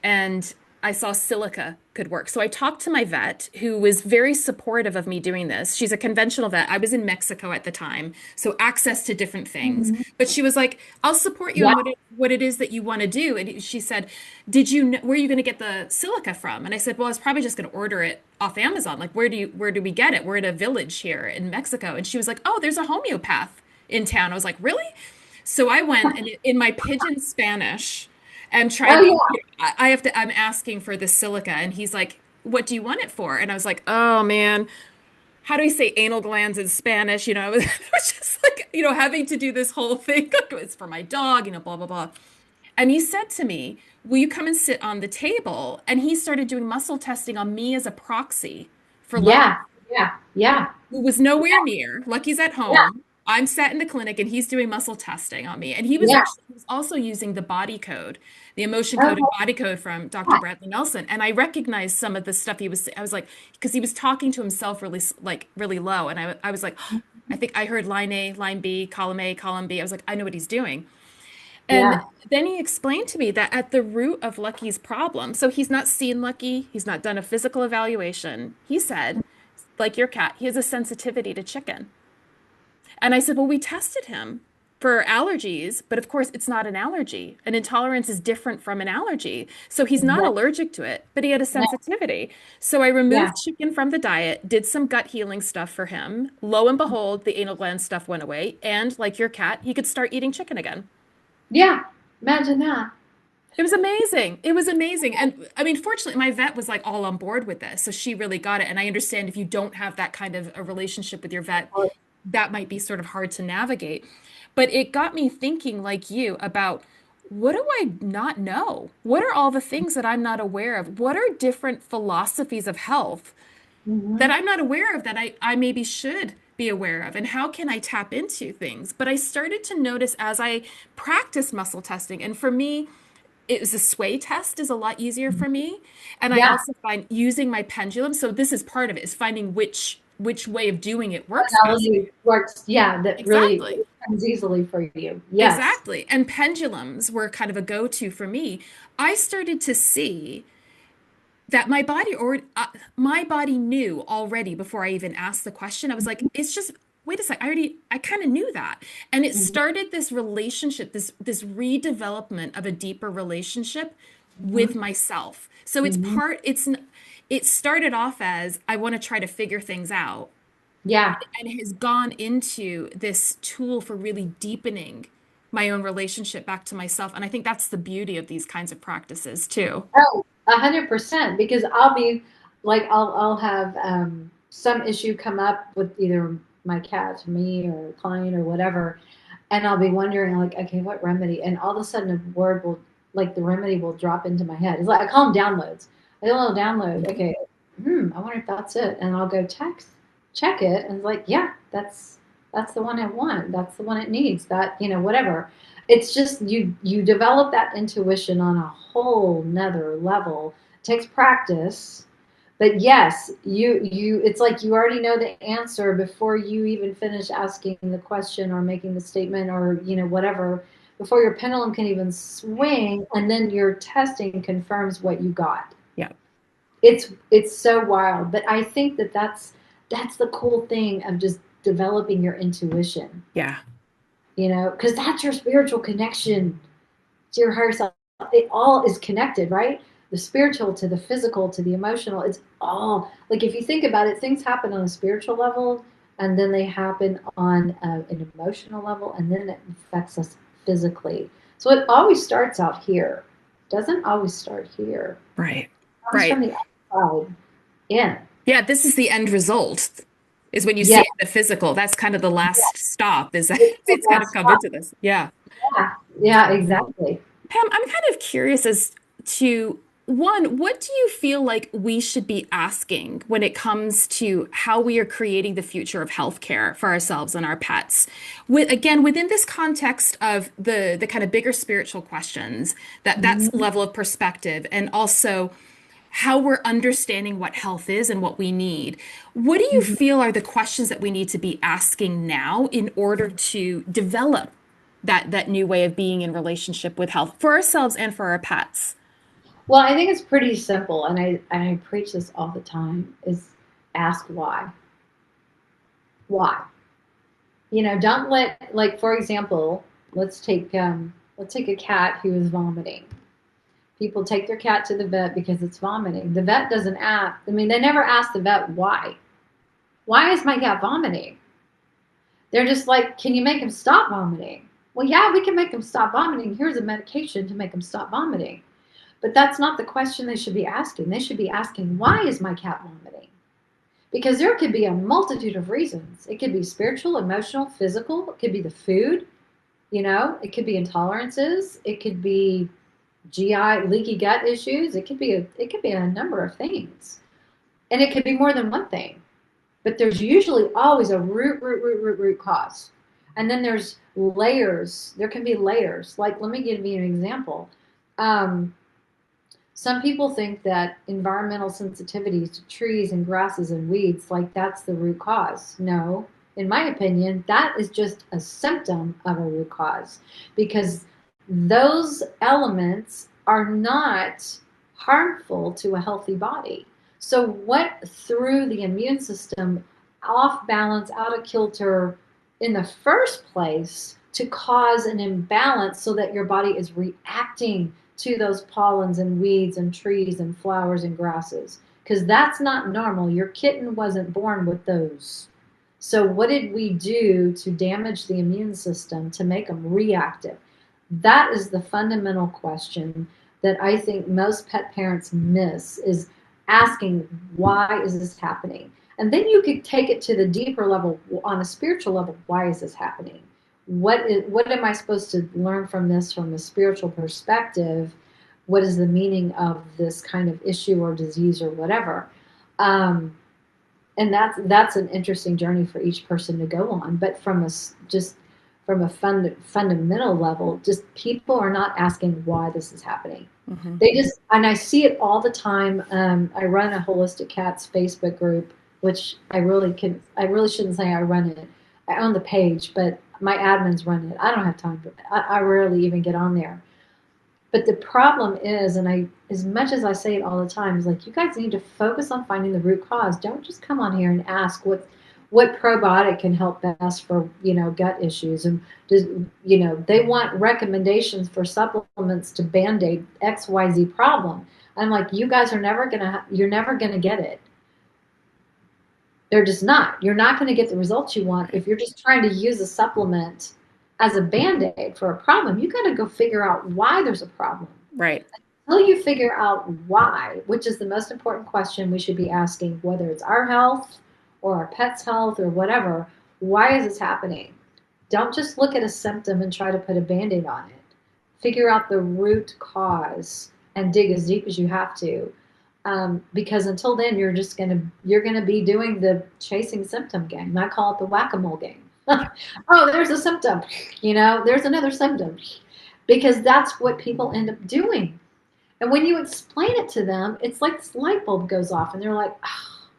and I saw silica could work. So I talked to my vet, who was very supportive of me doing this. She's a conventional vet. I was in Mexico at the time, so access to different things. But she was like, "I'll support you in Yeah. what it is that you want to do." And she said, "Did you where are you going to get the silica from?" And I said, "Well, I was probably just going to order it off Amazon. Like, where do we get it? We're in a village here in Mexico." And she was like, "Oh, there's a homeopath in town." I was like, "Really?" So I went and in my pigeon Spanish, I'm Oh, trying to, yeah. I'm asking for the silica, and he's like, "What do you want it for?" And I was like, "Oh man, how do we say anal glands in Spanish?" I was, I was just like, having to do this whole thing. It's for my dog, blah, blah, blah. And he said to me, "Will you come and sit on the table?" And he started doing muscle testing on me as a proxy for Lucky, Yeah. Yeah. Yeah. who was nowhere near. Lucky's at Yeah. home. I'm sat in the clinic and he's doing muscle testing on me. And Yeah. he was also using the body code, the emotion code and Okay. body code from Dr. Bradley Nelson. And I recognized some of the stuff I was like, because he was talking to himself really, like really low. And I was like, I think I heard line A, line B, column A, column B. I was like, I know what he's doing. And Yeah. then he explained to me that at the root of Lucky's problem, so he's not seen Lucky, he's not done a physical evaluation. He said, like your cat, he has a sensitivity to chicken. And I said, well, we tested him for allergies, but of course it's not an allergy. An intolerance is different from an allergy. So he's not Exactly. allergic to it, but he had a No. sensitivity. So I Yeah. removed chicken from the diet, did some gut healing stuff for him. Lo and behold, the anal gland stuff went away. And like your cat, he could start eating chicken again. Yeah. Imagine that. It was amazing. It was amazing. And I mean, fortunately, my vet was like all on board with this. So she really got it. And I understand if you don't have that kind of a relationship with your vet, that might be sort of hard to navigate. But it got me thinking, like you, about what do I not know? What are all the things that I'm not aware of? What are different philosophies of health that Hmm. I'm not aware of that I maybe should be aware of? And how can I tap into things? But I started to notice as I practice muscle testing, and for me, it was a sway test is a lot easier for me. And I Yeah. also find using my pendulum. So this is part of it, is finding which way of doing it works best. Analogy works. Yeah. That really Exactly. comes easily for you. Yes. Exactly. And pendulums were kind of a go-to for me. I started to see that my body knew already before I even asked the question. I was like, it's just wait a sec. I kind of knew that. And it Hmm. started this relationship, this redevelopment of a deeper relationship with Hmm. myself. So Hmm. it started off as I want to try to figure things out Yeah. and has gone into this tool for really deepening my own relationship back to myself. And I think that's the beauty of these kinds of practices too. Oh, 100%. Because I'll be like, I'll have some issue come up with either my cat, me, or a client, or whatever, and I'll be wondering, like, okay, what remedy? And all of a sudden, a word will, like, the remedy will drop into my head. It's like I call them downloads. I do a little download. Mhm. Okay, I wonder if that's it, and I'll go check it, and it's like, yeah, that's the one I want. That's the one it needs. That, whatever. It's just you develop that intuition on a whole nother level. It takes practice, but yes, it's like you already know the answer before you even finish asking the question or making the statement, or whatever, before your pendulum can even swing, and then your testing confirms what you got. Yeah. It's so wild, but I think that's the cool thing of just developing your intuition, Yeah. because that's your spiritual connection to your higher self. It all is connected, right? The spiritual to the physical to the emotional. It's all, like, if you think about it, things happen on a spiritual level, and then they happen on an emotional level, and then it affects us physically. So it always starts out here. It doesn't always start here. Right. It comes from Right. the outside in. Yeah, this is the end result, is when you see Yeah. it in the physical. That's kind of the last stop, is that It's the it's kind of last come stop. into this. Yeah. Yeah. Yeah, exactly. Pam, I'm kind of curious as to one, what do you feel like we should be asking when it comes to how we are creating the future of healthcare for ourselves and our pets? Again, within this context of the kind of bigger spiritual questions, that's Mhm. level of perspective, and also how we're understanding what health is and what we need. What do you Mhm. feel are the questions that we need to be asking now in order to develop that new way of being in relationship with health for ourselves and for our pets? Well, I think it's pretty simple, and I preach this all the time, is ask why. Why? Don't let, like, for example, let's take a cat who is vomiting. People take their cat to the vet because it's vomiting. The vet doesn't ask. I mean, they never ask the vet why. Why is my cat vomiting? They're just like, can you make him stop vomiting? Well, yeah, we can make him stop vomiting. Here's a medication to make him stop vomiting. But that's not the question they should be asking. They should be asking, why is my cat vomiting? Because there could be a multitude of reasons. It could be spiritual, emotional, physical. It could be the food. It could be intolerances. It could be GI, leaky gut issues. It could be a number of things, and it could be more than one thing. But there's usually always a root cause, and then there's layers. There can be layers. Like, let me give you an example. Um, some people think that environmental sensitivities to trees and grasses and weeds, like, that's the root cause. No, in my opinion, that is just a symptom of a root cause, because those elements are not harmful to a healthy body. So what threw the immune system off balance, out of kilter, in the first place to cause an imbalance so that your body is reacting to those pollens and weeds and trees and flowers and grasses, because that's not normal. Your kitten wasn't born with those. So what did we do to damage the immune system to make them reactive? That is the fundamental question that I think most pet parents miss, is asking, why is this happening? And then you could take it to the deeper level, on a spiritual level. Why is this happening? What am I supposed to learn from this from a spiritual perspective? What is the meaning of this kind of issue or disease or whatever? And that's an interesting journey for each person to go on. But from a fundamental level, just people are not asking why this is happening. Mm-hmm. And I see it all the time. I run a Holistic Cats Facebook group, which I really shouldn't say I run it. I own the page, but my admins run it. I don't have time for it. I rarely even get on there. But the problem is, and as much as I say it all the time, is like, you guys need to focus on finding the root cause. Don't just come on here and ask what probiotic can help best for, gut issues. And they want recommendations for supplements to band-aid XYZ problem. I'm like, you guys you're never gonna get it. They're just not. You're not going to get the results you want if you're just trying to use a supplement as a band-aid for a problem. You got to go figure out why there's a problem. Right. Until you figure out why, which is the most important question we should be asking, whether it's our health or our pet's health or whatever. Why is this happening? Don't just look at a symptom and try to put a band-aid on it. Figure out the root cause and dig as deep as you have to. Because until then, you're gonna be doing the chasing symptom game. I call it the whack-a-mole game. Oh, there's a symptom, there's another symptom, because that's what people end up doing. And when you explain it to them, it's like this light bulb goes off, and they're like, "Oh,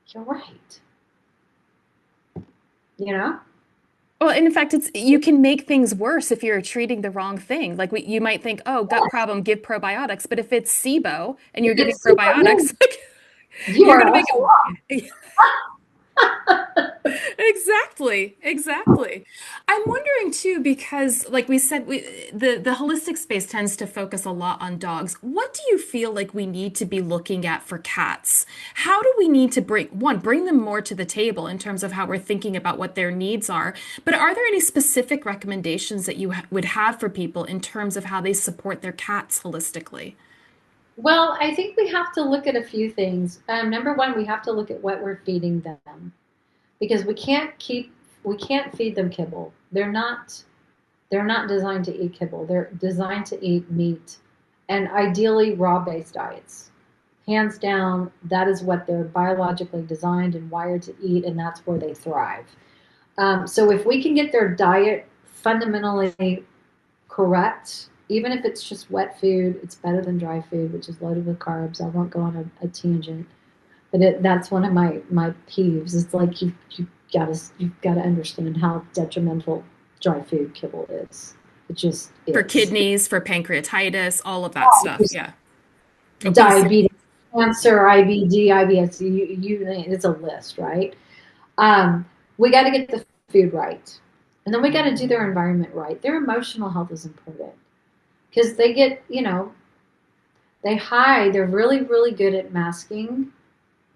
you're right." Well, in fact, you can make things worse if you're treating the wrong thing. Like you might think, oh, gut problem, give probiotics. But if it's SIBO and you're giving probiotics, you're going to make it. Exactly. I'm wondering too, because like we said, the holistic space tends to focus a lot on dogs. What do you feel like we need to be looking at for cats? How do we need to bring them more to the table in terms of how we're thinking about what their needs are? But are there any specific recommendations that you would have for people in terms of how they support their cats holistically? Well, I think we have to look at a few things. Number one, we have to look at what we're feeding them, because we can't feed them kibble. They're not designed to eat kibble. They're designed to eat meat, and ideally raw-based diets. Hands down, that is what they're biologically designed and wired to eat, and that's where they thrive. So if we can get their diet fundamentally correct, even if it's just wet food, it's better than dry food, which is loaded with carbs. I won't go on a tangent, but that's one of my peeves. It's like you've got to understand how detrimental dry food kibble is. It just is. For kidneys, for pancreatitis, all of that stuff. Yeah. Diabetes, cancer, IBD, IBS, it's a list, right? We got to get the food right. And then we got to do their environment right. Their emotional health is important, because they get, they hide. They're really, really good at masking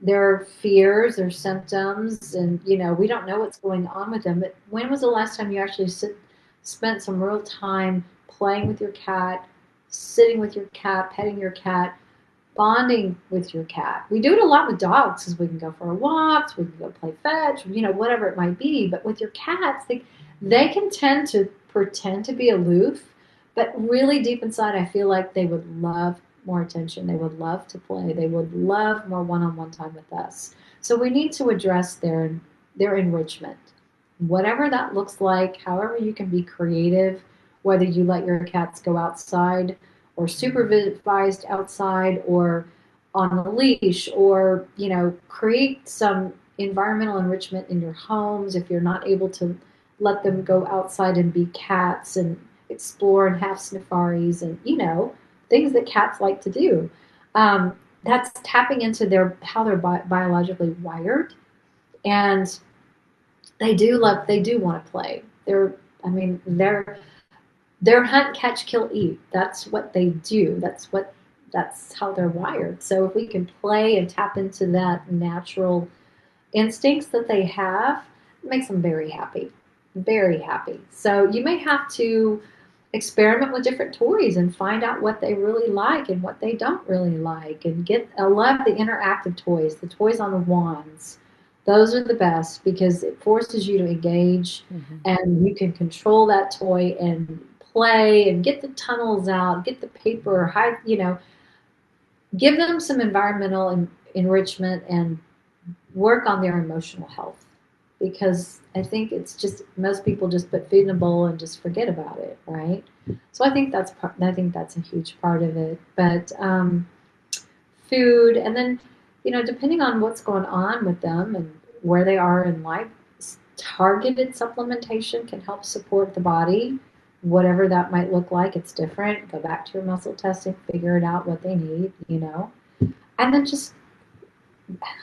their fears, their symptoms, and, we don't know what's going on with them. But when was the last time you actually spent some real time playing with your cat, sitting with your cat, petting your cat, bonding with your cat? We do it a lot with dogs, because we can go for walks, we can go play fetch, whatever it might be. But with your cats, they can tend to pretend to be aloof, but really deep inside, I feel like they would love more attention. They would love to play. They would love more one-on-one time with us. So we need to address their enrichment, whatever that looks like. However you can be creative, whether you let your cats go outside or supervised outside or on a leash, or create some environmental enrichment in your homes if you're not able to let them go outside and be cats and explore and have safaris and things that cats like to do. That's tapping into how they're biologically wired. And They do want to play. They're hunt, catch, kill, eat. That's what they do. That's how they're wired. So if we can play and tap into that natural instincts that they have, it makes them very happy. Very happy. So you may have to experiment with different toys and find out what they really like and what they don't really like. And I love the interactive toys, the toys on the wands. Those are the best because it forces you to engage, and you can control that toy and play and get the tunnels out, get the paper, give them some environmental enrichment and work on their emotional health, because I think it's just most people just put food in a bowl and just forget about it, right? So I think that's a huge part of it. But food, and then depending on what's going on with them and where they are in life, targeted supplementation can help support the body, whatever that might look like. It's different. Go back to your muscle testing, figure it out what they need, and then just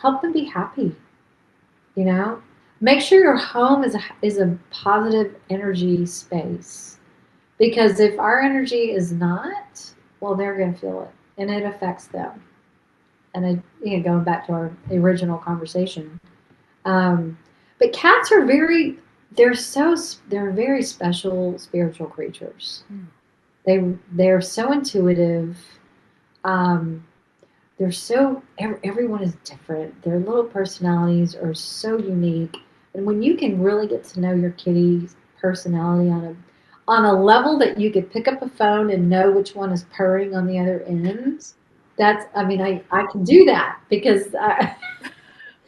help them be happy. Make sure your home is a positive energy space, because if our energy is not, well, they're going to feel it, and it affects them. And going back to our original conversation, but cats are they're very special spiritual creatures. They're so intuitive. Everyone is different. Their little personalities are so unique. And when you can really get to know your kitty's personality on a level that you could pick up a phone and know which one is purring on the other end, I can do that because I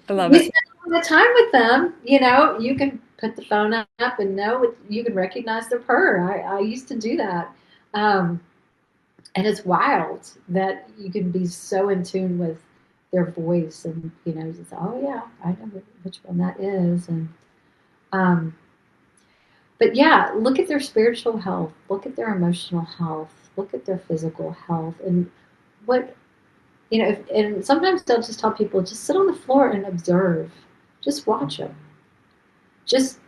love we it. spend a lot of time with them. You can put the phone up and you can recognize their purr. I used to do that. And it's wild that you can be so in tune with their voice and, just, oh yeah, I know which one that is. And, but yeah, look at their spiritual health, look at their emotional health, look at their physical health, and and sometimes they'll just tell people, just sit on the floor and observe, just watch them, just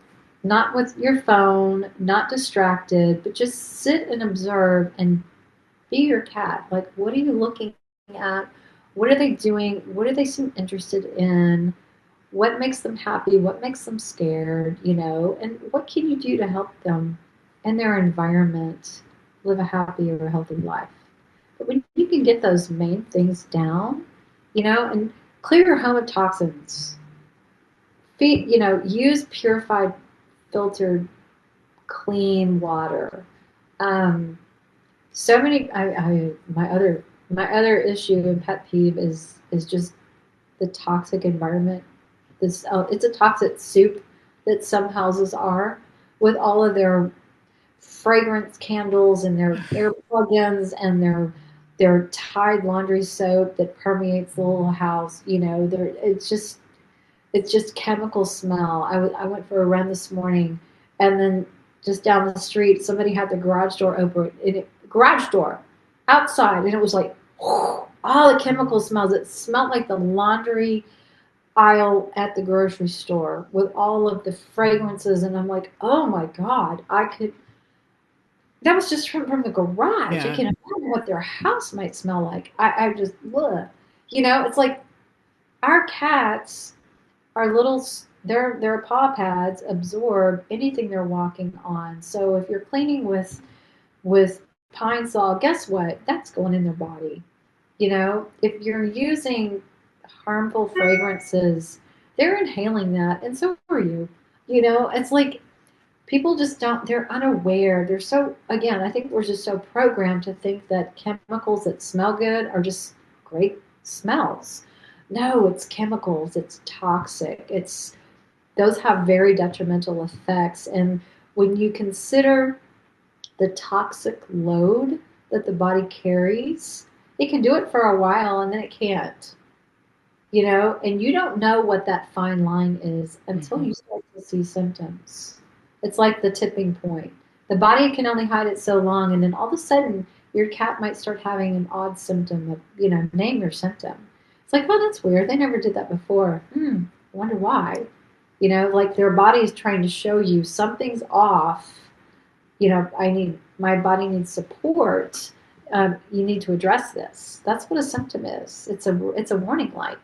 not with your phone, not distracted, but just sit and observe and be your cat. Like, what are you looking at? What are they doing? What do they seem interested in? What makes them happy? What makes them scared? And what can you do to help them and their environment live a happy or healthy life? But when you can get those main things down, and clear your home of toxins, use purified, filtered, clean water. So many. My other issue and pet peeve is just the toxic environment. It's a toxic soup that some houses are, with all of their fragrance candles and their air plugins and their Tide laundry soap that permeates the little house. It's just chemical smell. I went for a run this morning, and then just down the street, somebody had the garage door open, garage door outside, and it was like all the chemical smells. It smelled like the laundry aisle at the grocery store with all of the fragrances, and I'm like, oh my God, that was just from the garage. Yeah. I can imagine what their house might smell like. I just, ugh. It's like our cats are their paw pads absorb anything they're walking on. So if you're cleaning with Pine Sol, guess what? That's going in their body. If you're using harmful fragrances, they're inhaling that, and so are you. It's like people just they're unaware. Again, I think we're just so programmed to think that chemicals that smell good are just great smells. No, it's chemicals, it's toxic, those have very detrimental effects. And when you consider the toxic load that the body carries, it can do it for a while and then it can't. And you don't know what that fine line is until you start to see symptoms. It's like the tipping point. The body can only hide it so long, and then all of a sudden your cat might start having an odd symptom of, name your symptom. It's like, oh, that's weird. They never did that before. I wonder why. Like their body is trying to show you something's off. My body needs support. You need to address this. That's what a symptom is. It's a warning light.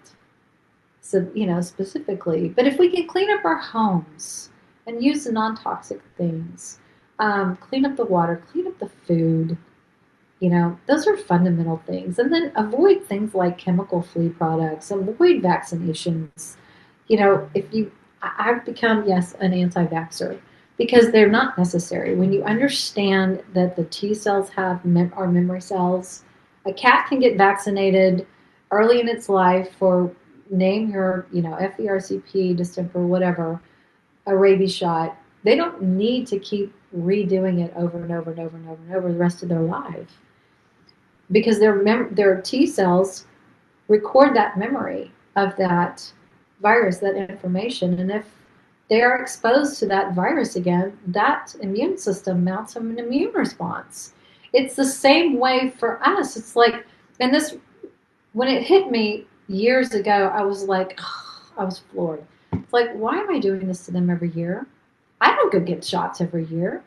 So, specifically. But if we can clean up our homes and use the non-toxic things, clean up the water, clean up the food, those are fundamental things. And then avoid things like chemical-free products, avoid vaccinations. I've become, yes, an anti-vaxxer because they're not necessary. When you understand that the T cells are memory cells, a cat can get vaccinated early in its life for name your, FERCP, distemper, whatever, a rabies shot. They don't need to keep redoing it over and over and over and over and over the rest of their life because their T cells record that memory of that virus, that information. And if they are exposed to that virus again, that immune system mounts an immune response. It's the same way for us. It's like, and this, when it hit me years ago, I was like, I was floored. It's like, why am I doing this to them every year? I don't go get shots every year.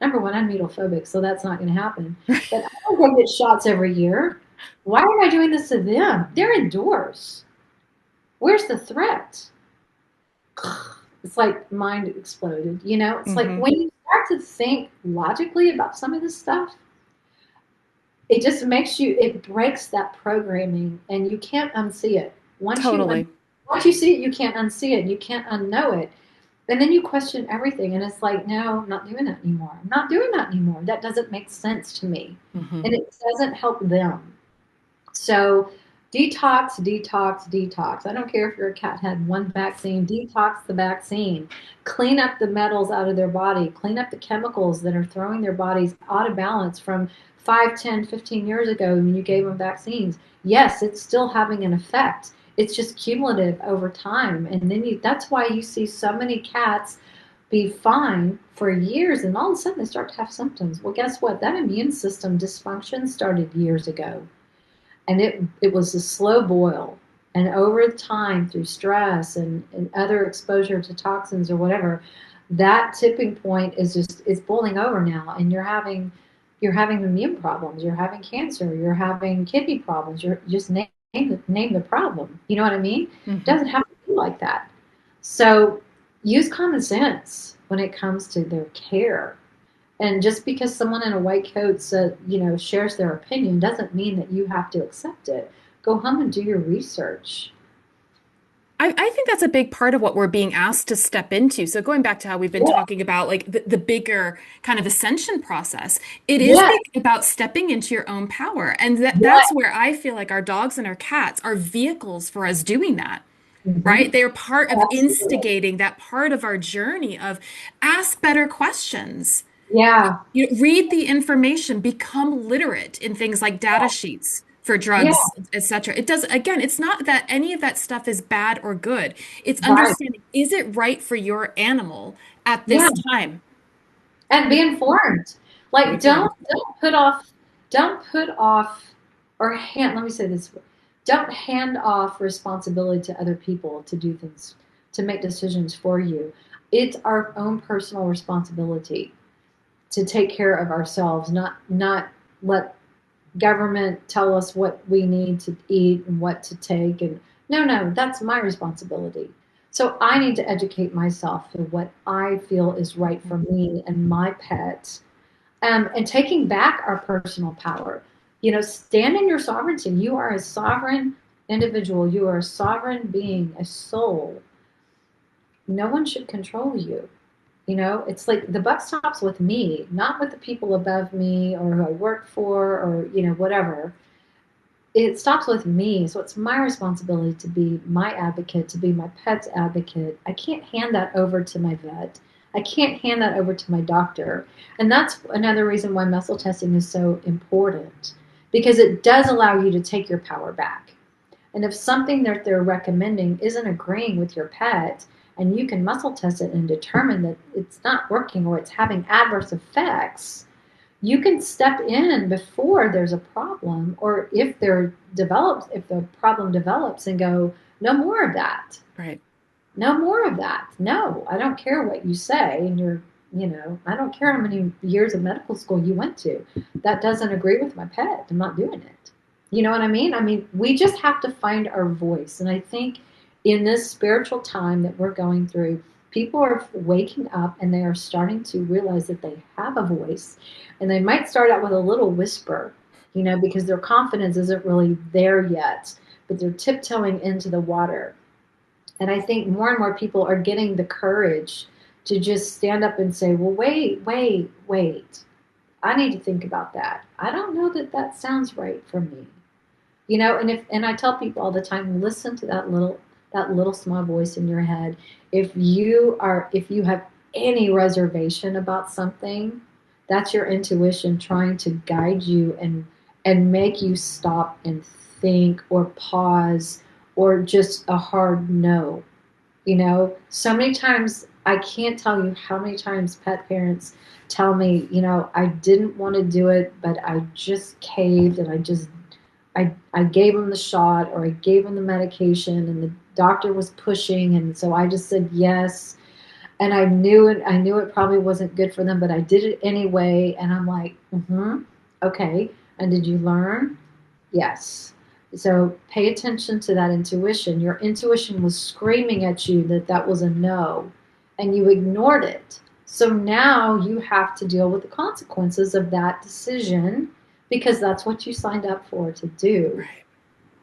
Number one, I'm needlephobic, so that's not going to happen. But I don't go get shots every year. Why am I doing this to them? They're indoors. Where's the threat? It's like mind exploded, It's like when you start to think logically about some of this stuff, it just it breaks that programming and you can't unsee it. Once you see it, you can't unsee it. You can't unknow it. And then you question everything. And it's like, no, I'm not doing that anymore. I'm not doing that anymore. That doesn't make sense to me. And it doesn't help them. So detox, detox, detox. I don't care if your cat had one vaccine, detox the vaccine. Clean up the metals out of their body. Clean up the chemicals that are throwing their bodies out of balance from 5, 10, 15 years ago when you gave them vaccines. Yes, it's still having an effect. It's just cumulative over time. And then that's why you see so many cats be fine for years and all of a sudden they start to have symptoms. Well, guess what? That immune system dysfunction started years ago. And it was a slow boil. And over time, through stress and other exposure to toxins or whatever, that tipping point it's boiling over now. And you're having immune problems. You're having cancer. You're having kidney problems. You're just name the problem. You know what I mean? It doesn't have to be like that. So use common sense when it comes to their care. And just because someone in a white coat shares their opinion doesn't mean that you have to accept it. Go home and do your research. I think that's a big part of what we're being asked to step into. So going back to how we've been talking about like the bigger kind of ascension process, it is about stepping into your own power. And that's where I feel like our dogs and our cats are vehicles for us doing that. Right? They're part of instigating that part of our journey of ask better questions. Yeah. Read the information, become literate in things like data sheets for drugs, etc. It does, again, it's not that any of that stuff is bad or good. It's understanding, is it right for your animal at this time? And be informed. Like don't put off let me say this. Don't hand off responsibility to other people to do things, to make decisions for you. It's our own personal responsibility to take care of ourselves, not let government tell us what we need to eat and what to take. And no, that's my responsibility. So I need to educate myself for what I feel is right for me and my pet. And taking back our personal power. Stand in your sovereignty. You are a sovereign individual. You are a sovereign being, a soul. No one should control you. It's like the buck stops with me, not with the people above me or who I work for or, whatever. It stops with me. So it's my responsibility to be my advocate, to be my pet's advocate. I can't hand that over to my vet. I can't hand that over to my doctor. And that's another reason why muscle testing is so important, because it does allow you to take your power back. And if something that they're recommending isn't agreeing with your pet, and you can muscle test it and determine that it's not working or it's having adverse effects, you can step in before there's a problem, or if the problem develops, and go, no more of that. Right. No more of that. No, I don't care what you say. And I don't care how many years of medical school you went to. That doesn't agree with my pet. I'm not doing it. You know what I mean? I mean, we just have to find our voice. And I think in this spiritual time that we're going through, people are waking up and they are starting to realize that they have a voice. And they might start out with a little whisper, because their confidence isn't really there yet, but they're tiptoeing into the water. And I think more and more people are getting the courage to just stand up and say, well, wait, wait, wait. I need to think about that. I don't know that that sounds right for me. And I tell people all the time, listen to that little small voice in your head. If you have any reservation about something, that's your intuition trying to guide you and make you stop and think or pause or just a hard no. So many times, I can't tell you how many times pet parents tell me, I didn't want to do it, but I just caved and I gave them the shot or I gave them the medication and the doctor was pushing. And so I just said yes. And I knew it probably wasn't good for them, but I did it anyway. And I'm like, okay. And did you learn? Yes. So pay attention to that intuition. Your intuition was screaming at you that that was a no, and you ignored it. So now you have to deal with the consequences of that decision because that's what you signed up for to do. Right.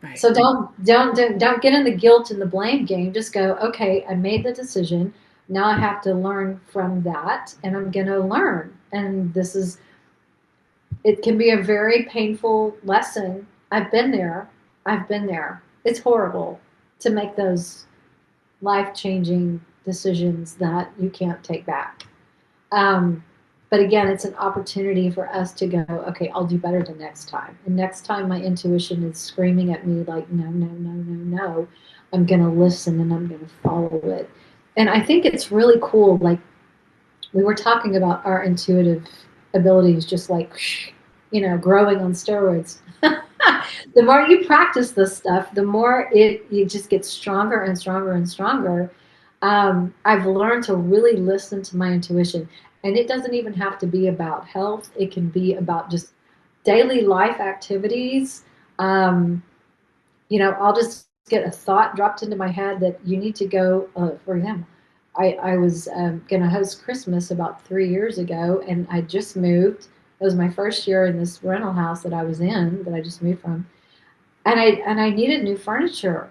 Right. So don't get in the guilt and the blame game. Just go, okay, I made the decision. Now I have to learn from that, and I'm going to learn. And it can be a very painful lesson. I've been there. It's horrible to make those life-changing decisions that you can't take back. But again, it's an opportunity for us to go, okay, I'll do better the next time. And next time my intuition is screaming at me like, no, no, no, no, no, I'm going to listen and I'm going to follow it. And I think it's really cool. Like we were talking about our intuitive abilities, just like, growing on steroids. The more you practice this stuff, the more it just gets stronger and stronger and stronger. I've learned to really listen to my intuition. And it doesn't even have to be about health. It can be about just daily life activities. I'll just get a thought dropped into my head that you need to go, for example, I was going to host Christmas about 3 years ago, and I just moved. It was my first year in this rental house that I was in, that I just moved from. And I needed new furniture.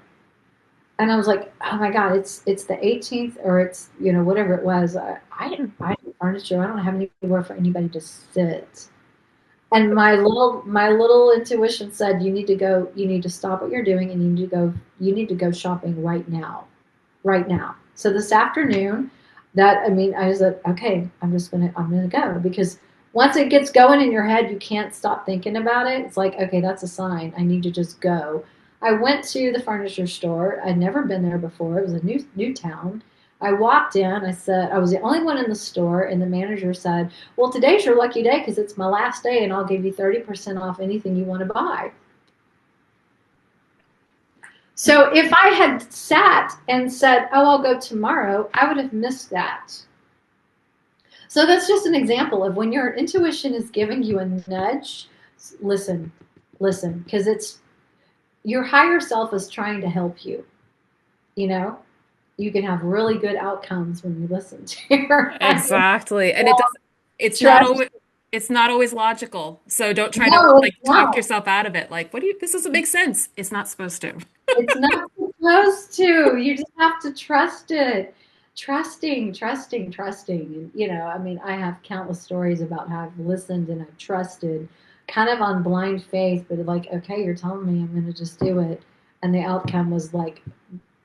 And I was like, oh my God, it's the 18th or it's, whatever it was. I need furniture. I don't have anywhere for anybody to sit. And my little intuition said, you need to stop what you're doing and you need to go shopping right now. Right now. So this afternoon, I was like, okay, I'm going to go, because once it gets going in your head, you can't stop thinking about it. It's like, okay, that's a sign. I need to just go. I went to the furniture store. I'd never been there before. It was a new town. I walked in. I said, I was the only one in the store, and the manager said, well, today's your lucky day because it's my last day, and I'll give you 30% off anything you want to buy. So if I had sat and said, oh, I'll go tomorrow, I would have missed that. So that's just an example of when your intuition is giving you a nudge, listen, because your higher self is trying to help you. You can have really good outcomes when you listen to your Exactly. And it's not always logical. So don't try to talk yourself out of it. Like, this doesn't make sense. It's not supposed to. It's not supposed to. You just have to trust it. Trusting. And, I have countless stories about how I've listened and I've trusted kind of on blind faith, but like, okay, you're telling me I'm going to just do it. And the outcome was like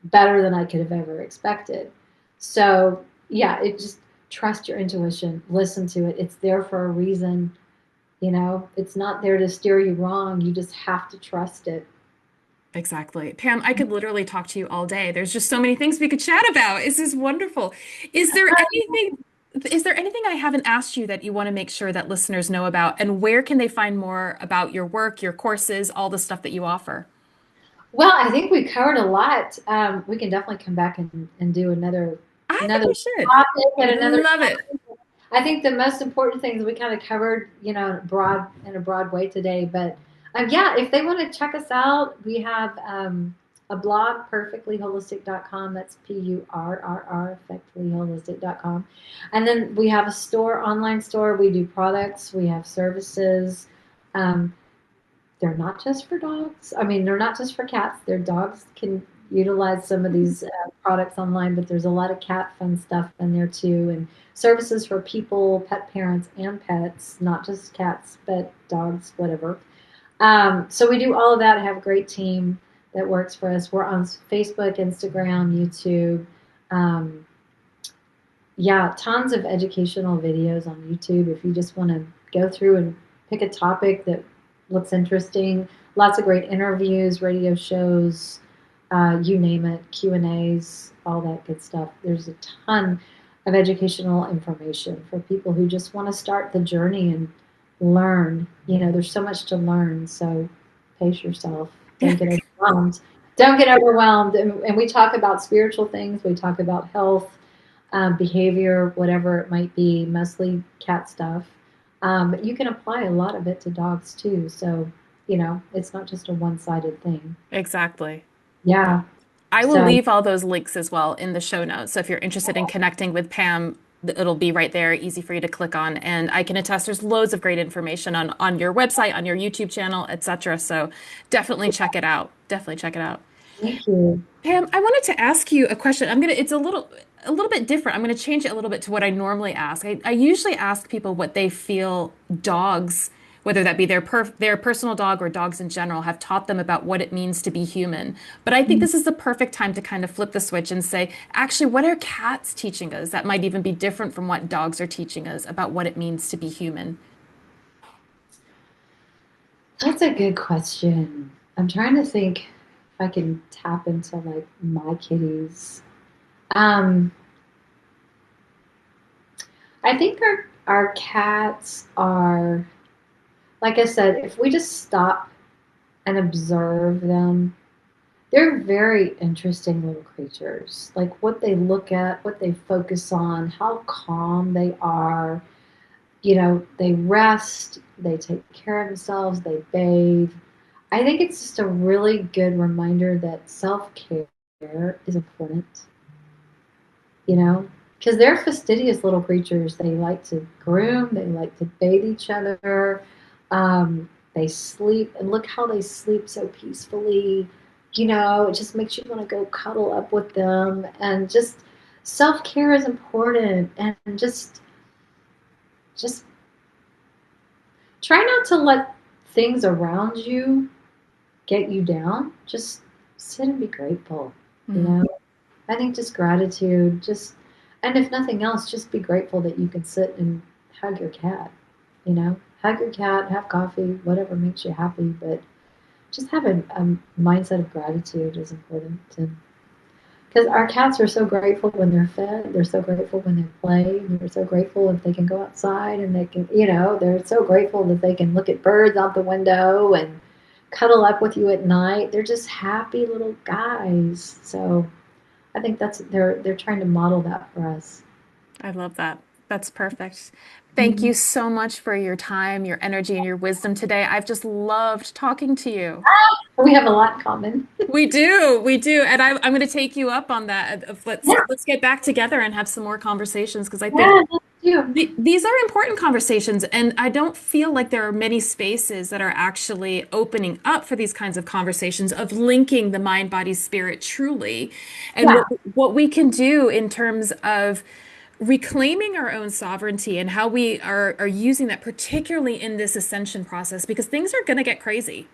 better than I could have ever expected. So yeah, just trust your intuition, listen to it. It's there for a reason. It's not there to steer you wrong. You just have to trust it. Exactly. Pam, I could literally talk to you all day. There's just so many things we could chat about. This is wonderful. Is there anything I haven't asked you that you want to make sure that listeners know about? And where can they find more about your work, your courses, all the stuff that you offer? Well, I think we covered a lot. We can definitely come back and do I think another we should. topic I at would another love it. time. I think the most important things we kind of covered, in a broad way today. But yeah, if they want to check us out, we have a blog, perfectlyholistic.com. That's Purrrr, effectlyholistic.com. And then we have a store, online store. We do products, we have services. Um, they're not just for dogs. I mean, they're not just for cats. Their dogs can utilize some of these products online, but there's a lot of cat fun stuff in there too, and services for people, pet parents, and pets, not just cats, but dogs, whatever. So we do all of that. I have a great team that works for us. We're on Facebook, Instagram, YouTube. Um, yeah, tons of educational videos on YouTube if you just want to go through and pick a topic that looks interesting. Lots of great interviews, radio shows, you name it, Q&As, all that good stuff. There's a ton of educational information for people who just want to start the journey and learn. There's so much to learn, so pace yourself. Don't get overwhelmed. Don't get overwhelmed. And we talk about spiritual things. We talk about health, behavior, whatever it might be, mostly cat stuff. But you can apply a lot of it to dogs too. So, it's not just a one-sided thing. Exactly. Yeah. I will So, leave all those links as well in the show notes. So if you're interested in connecting with Pam, it'll be right there, easy for you to click on. And I can attest there's loads of great information on your website, on your YouTube channel, etc. So definitely check it out. Definitely check it out. thank you. Pam, I wanted to ask you a question. It's a little bit different. I'm gonna change it a little bit to what I normally ask. I usually ask people what they feel dogs, whether that be their personal dog or dogs in general, have taught them about what it means to be human. But I think this is the perfect time to kind of flip the switch and say, actually, what are cats teaching us that might even be different from what dogs are teaching us about what it means to be human? That's a good question. I'm trying to think if I can tap into like my kitties. Um, I think our cats are, like I said, if we just stop and observe them, they're very interesting little creatures. Like what they look at, what they focus on, how calm they are. They rest, they take care of themselves, they bathe. I think it's just a really good reminder that self care is important, because they're fastidious little creatures. They like to groom, they like to bathe each other. They sleep, and look how they sleep so peacefully. It just makes you want to go cuddle up with them. And just self care is important. And just try not to let things around you get you down. Just sit and be grateful. You Mm. know, I think just gratitude, and if nothing else, just be grateful that you can sit and hug your cat. Hug your cat, have coffee, whatever makes you happy, but just have a mindset of gratitude is important. Because our cats are so grateful when they're fed, they're so grateful when they play, they're so grateful if they can go outside and they can, they're so grateful that they can look at birds out the window and cuddle up with you at night. They're just happy little guys. So I think they're trying to model that for us. I love that. That's perfect. Thank Mhm. you so much for your time, your energy, and your wisdom today. I've just loved talking to you. We have a lot in common. We do, and I'm going to take you up on that. Yeah, Let's get back together and have some more conversations because I think yeah, let's do. these are important conversations, and I don't feel like there are many spaces that are actually opening up for these kinds of conversations of linking the mind, body, spirit truly, and Yeah, what we can do in terms of reclaiming our own sovereignty and how we are using that, particularly in this ascension process, because things are going to get crazy.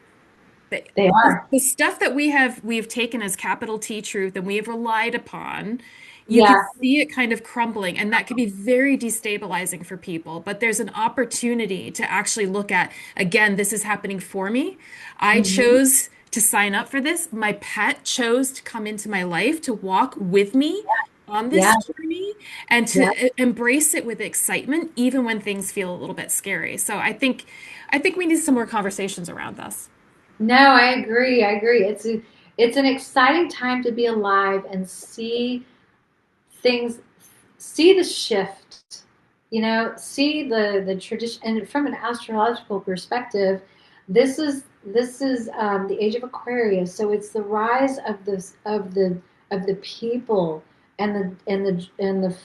The, they are. the stuff that we've taken as capital T truth and we have relied upon, you can Yeah. see it kind of crumbling, and that can be very destabilizing for people. But there's an opportunity to actually look at, again, this is happening for me. I Hmm. chose to sign up for this. My pet chose to come into my life to walk with me on Yeah. this journey and to Yeah. embrace it with excitement, even when things feel a little bit scary. So I think we need some more conversations around this. No, I agree. I agree. it's an exciting time to be alive and see things, see the shift, see the tradition. And from an astrological perspective, this is the age of Aquarius, so it's the rise of the people, and the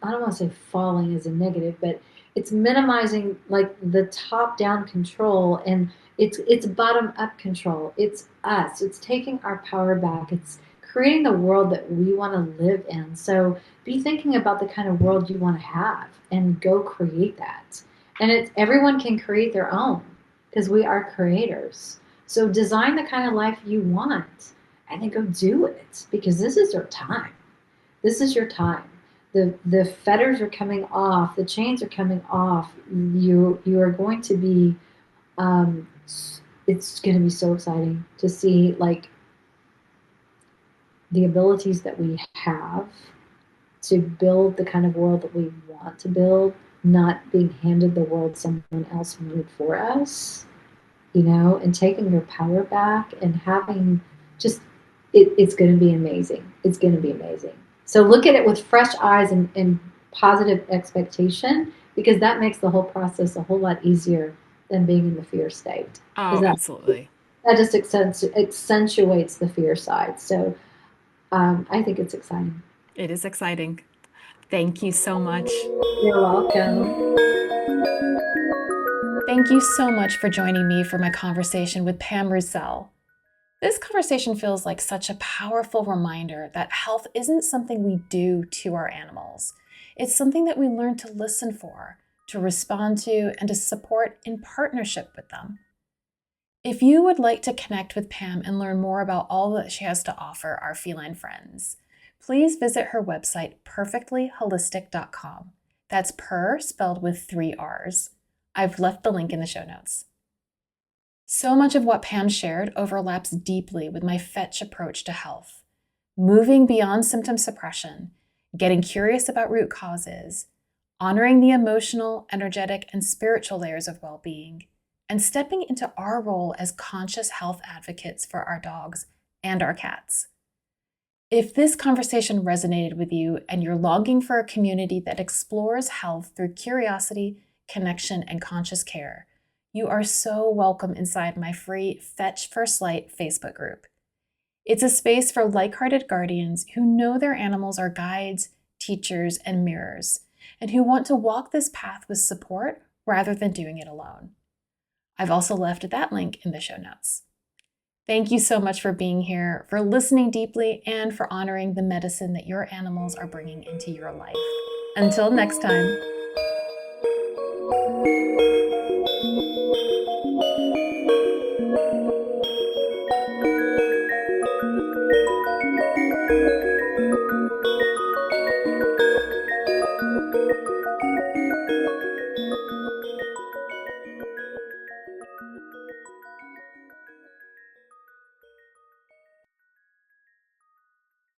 I don't want to say falling as a negative, but it's minimizing like the top down control, and it's bottom up control. It's us. It's taking our power back. It's creating the world that we want to live in. So be thinking about the kind of world you want to have and go create that. And it's everyone can create their own because we are creators. So design the kind of life you want and then go do it, because this is your time. This is your time. The fetters are coming off, the chains are coming off. You are going to be it's going to be so exciting to see like the abilities that we have to build the kind of world that we want to build, not being handed the world someone else made for us, and taking your power back and having just, it's going to be amazing. It's going to be amazing. So look at it with fresh eyes and positive expectation, because that makes the whole process a whole lot easier than being in the fear state. Oh, absolutely. That just accentuates the fear side. So I think it's exciting. It is exciting. Thank you so much. You're welcome. Thank you so much for joining me for my conversation with Pam Roussell. This conversation feels like such a powerful reminder that health isn't something we do to our animals. It's something that we learn to listen for, to respond to, and to support in partnership with them. If you would like to connect with Pam and learn more about all that she has to offer our feline friends, please visit her website, purrrfectlyholistic.com. That's purr spelled with 3 R's. I've left the link in the show notes. So much of what Pam shared overlaps deeply with my fetch approach to health. Moving beyond symptom suppression, getting curious about root causes, honoring the emotional, energetic, and spiritual layers of well-being, and stepping into our role as conscious health advocates for our dogs and our cats. If this conversation resonated with you and you're longing for a community that explores health through curiosity, connection, and conscious care, you are so welcome inside my free Fetch First Light Facebook group. It's a space for like-hearted guardians who know their animals are guides, teachers, and mirrors, and who want to walk this path with support rather than doing it alone. I've also left that link in the show notes. Thank you so much for being here, for listening deeply, and for honoring the medicine that your animals are bringing into your life. Until next time.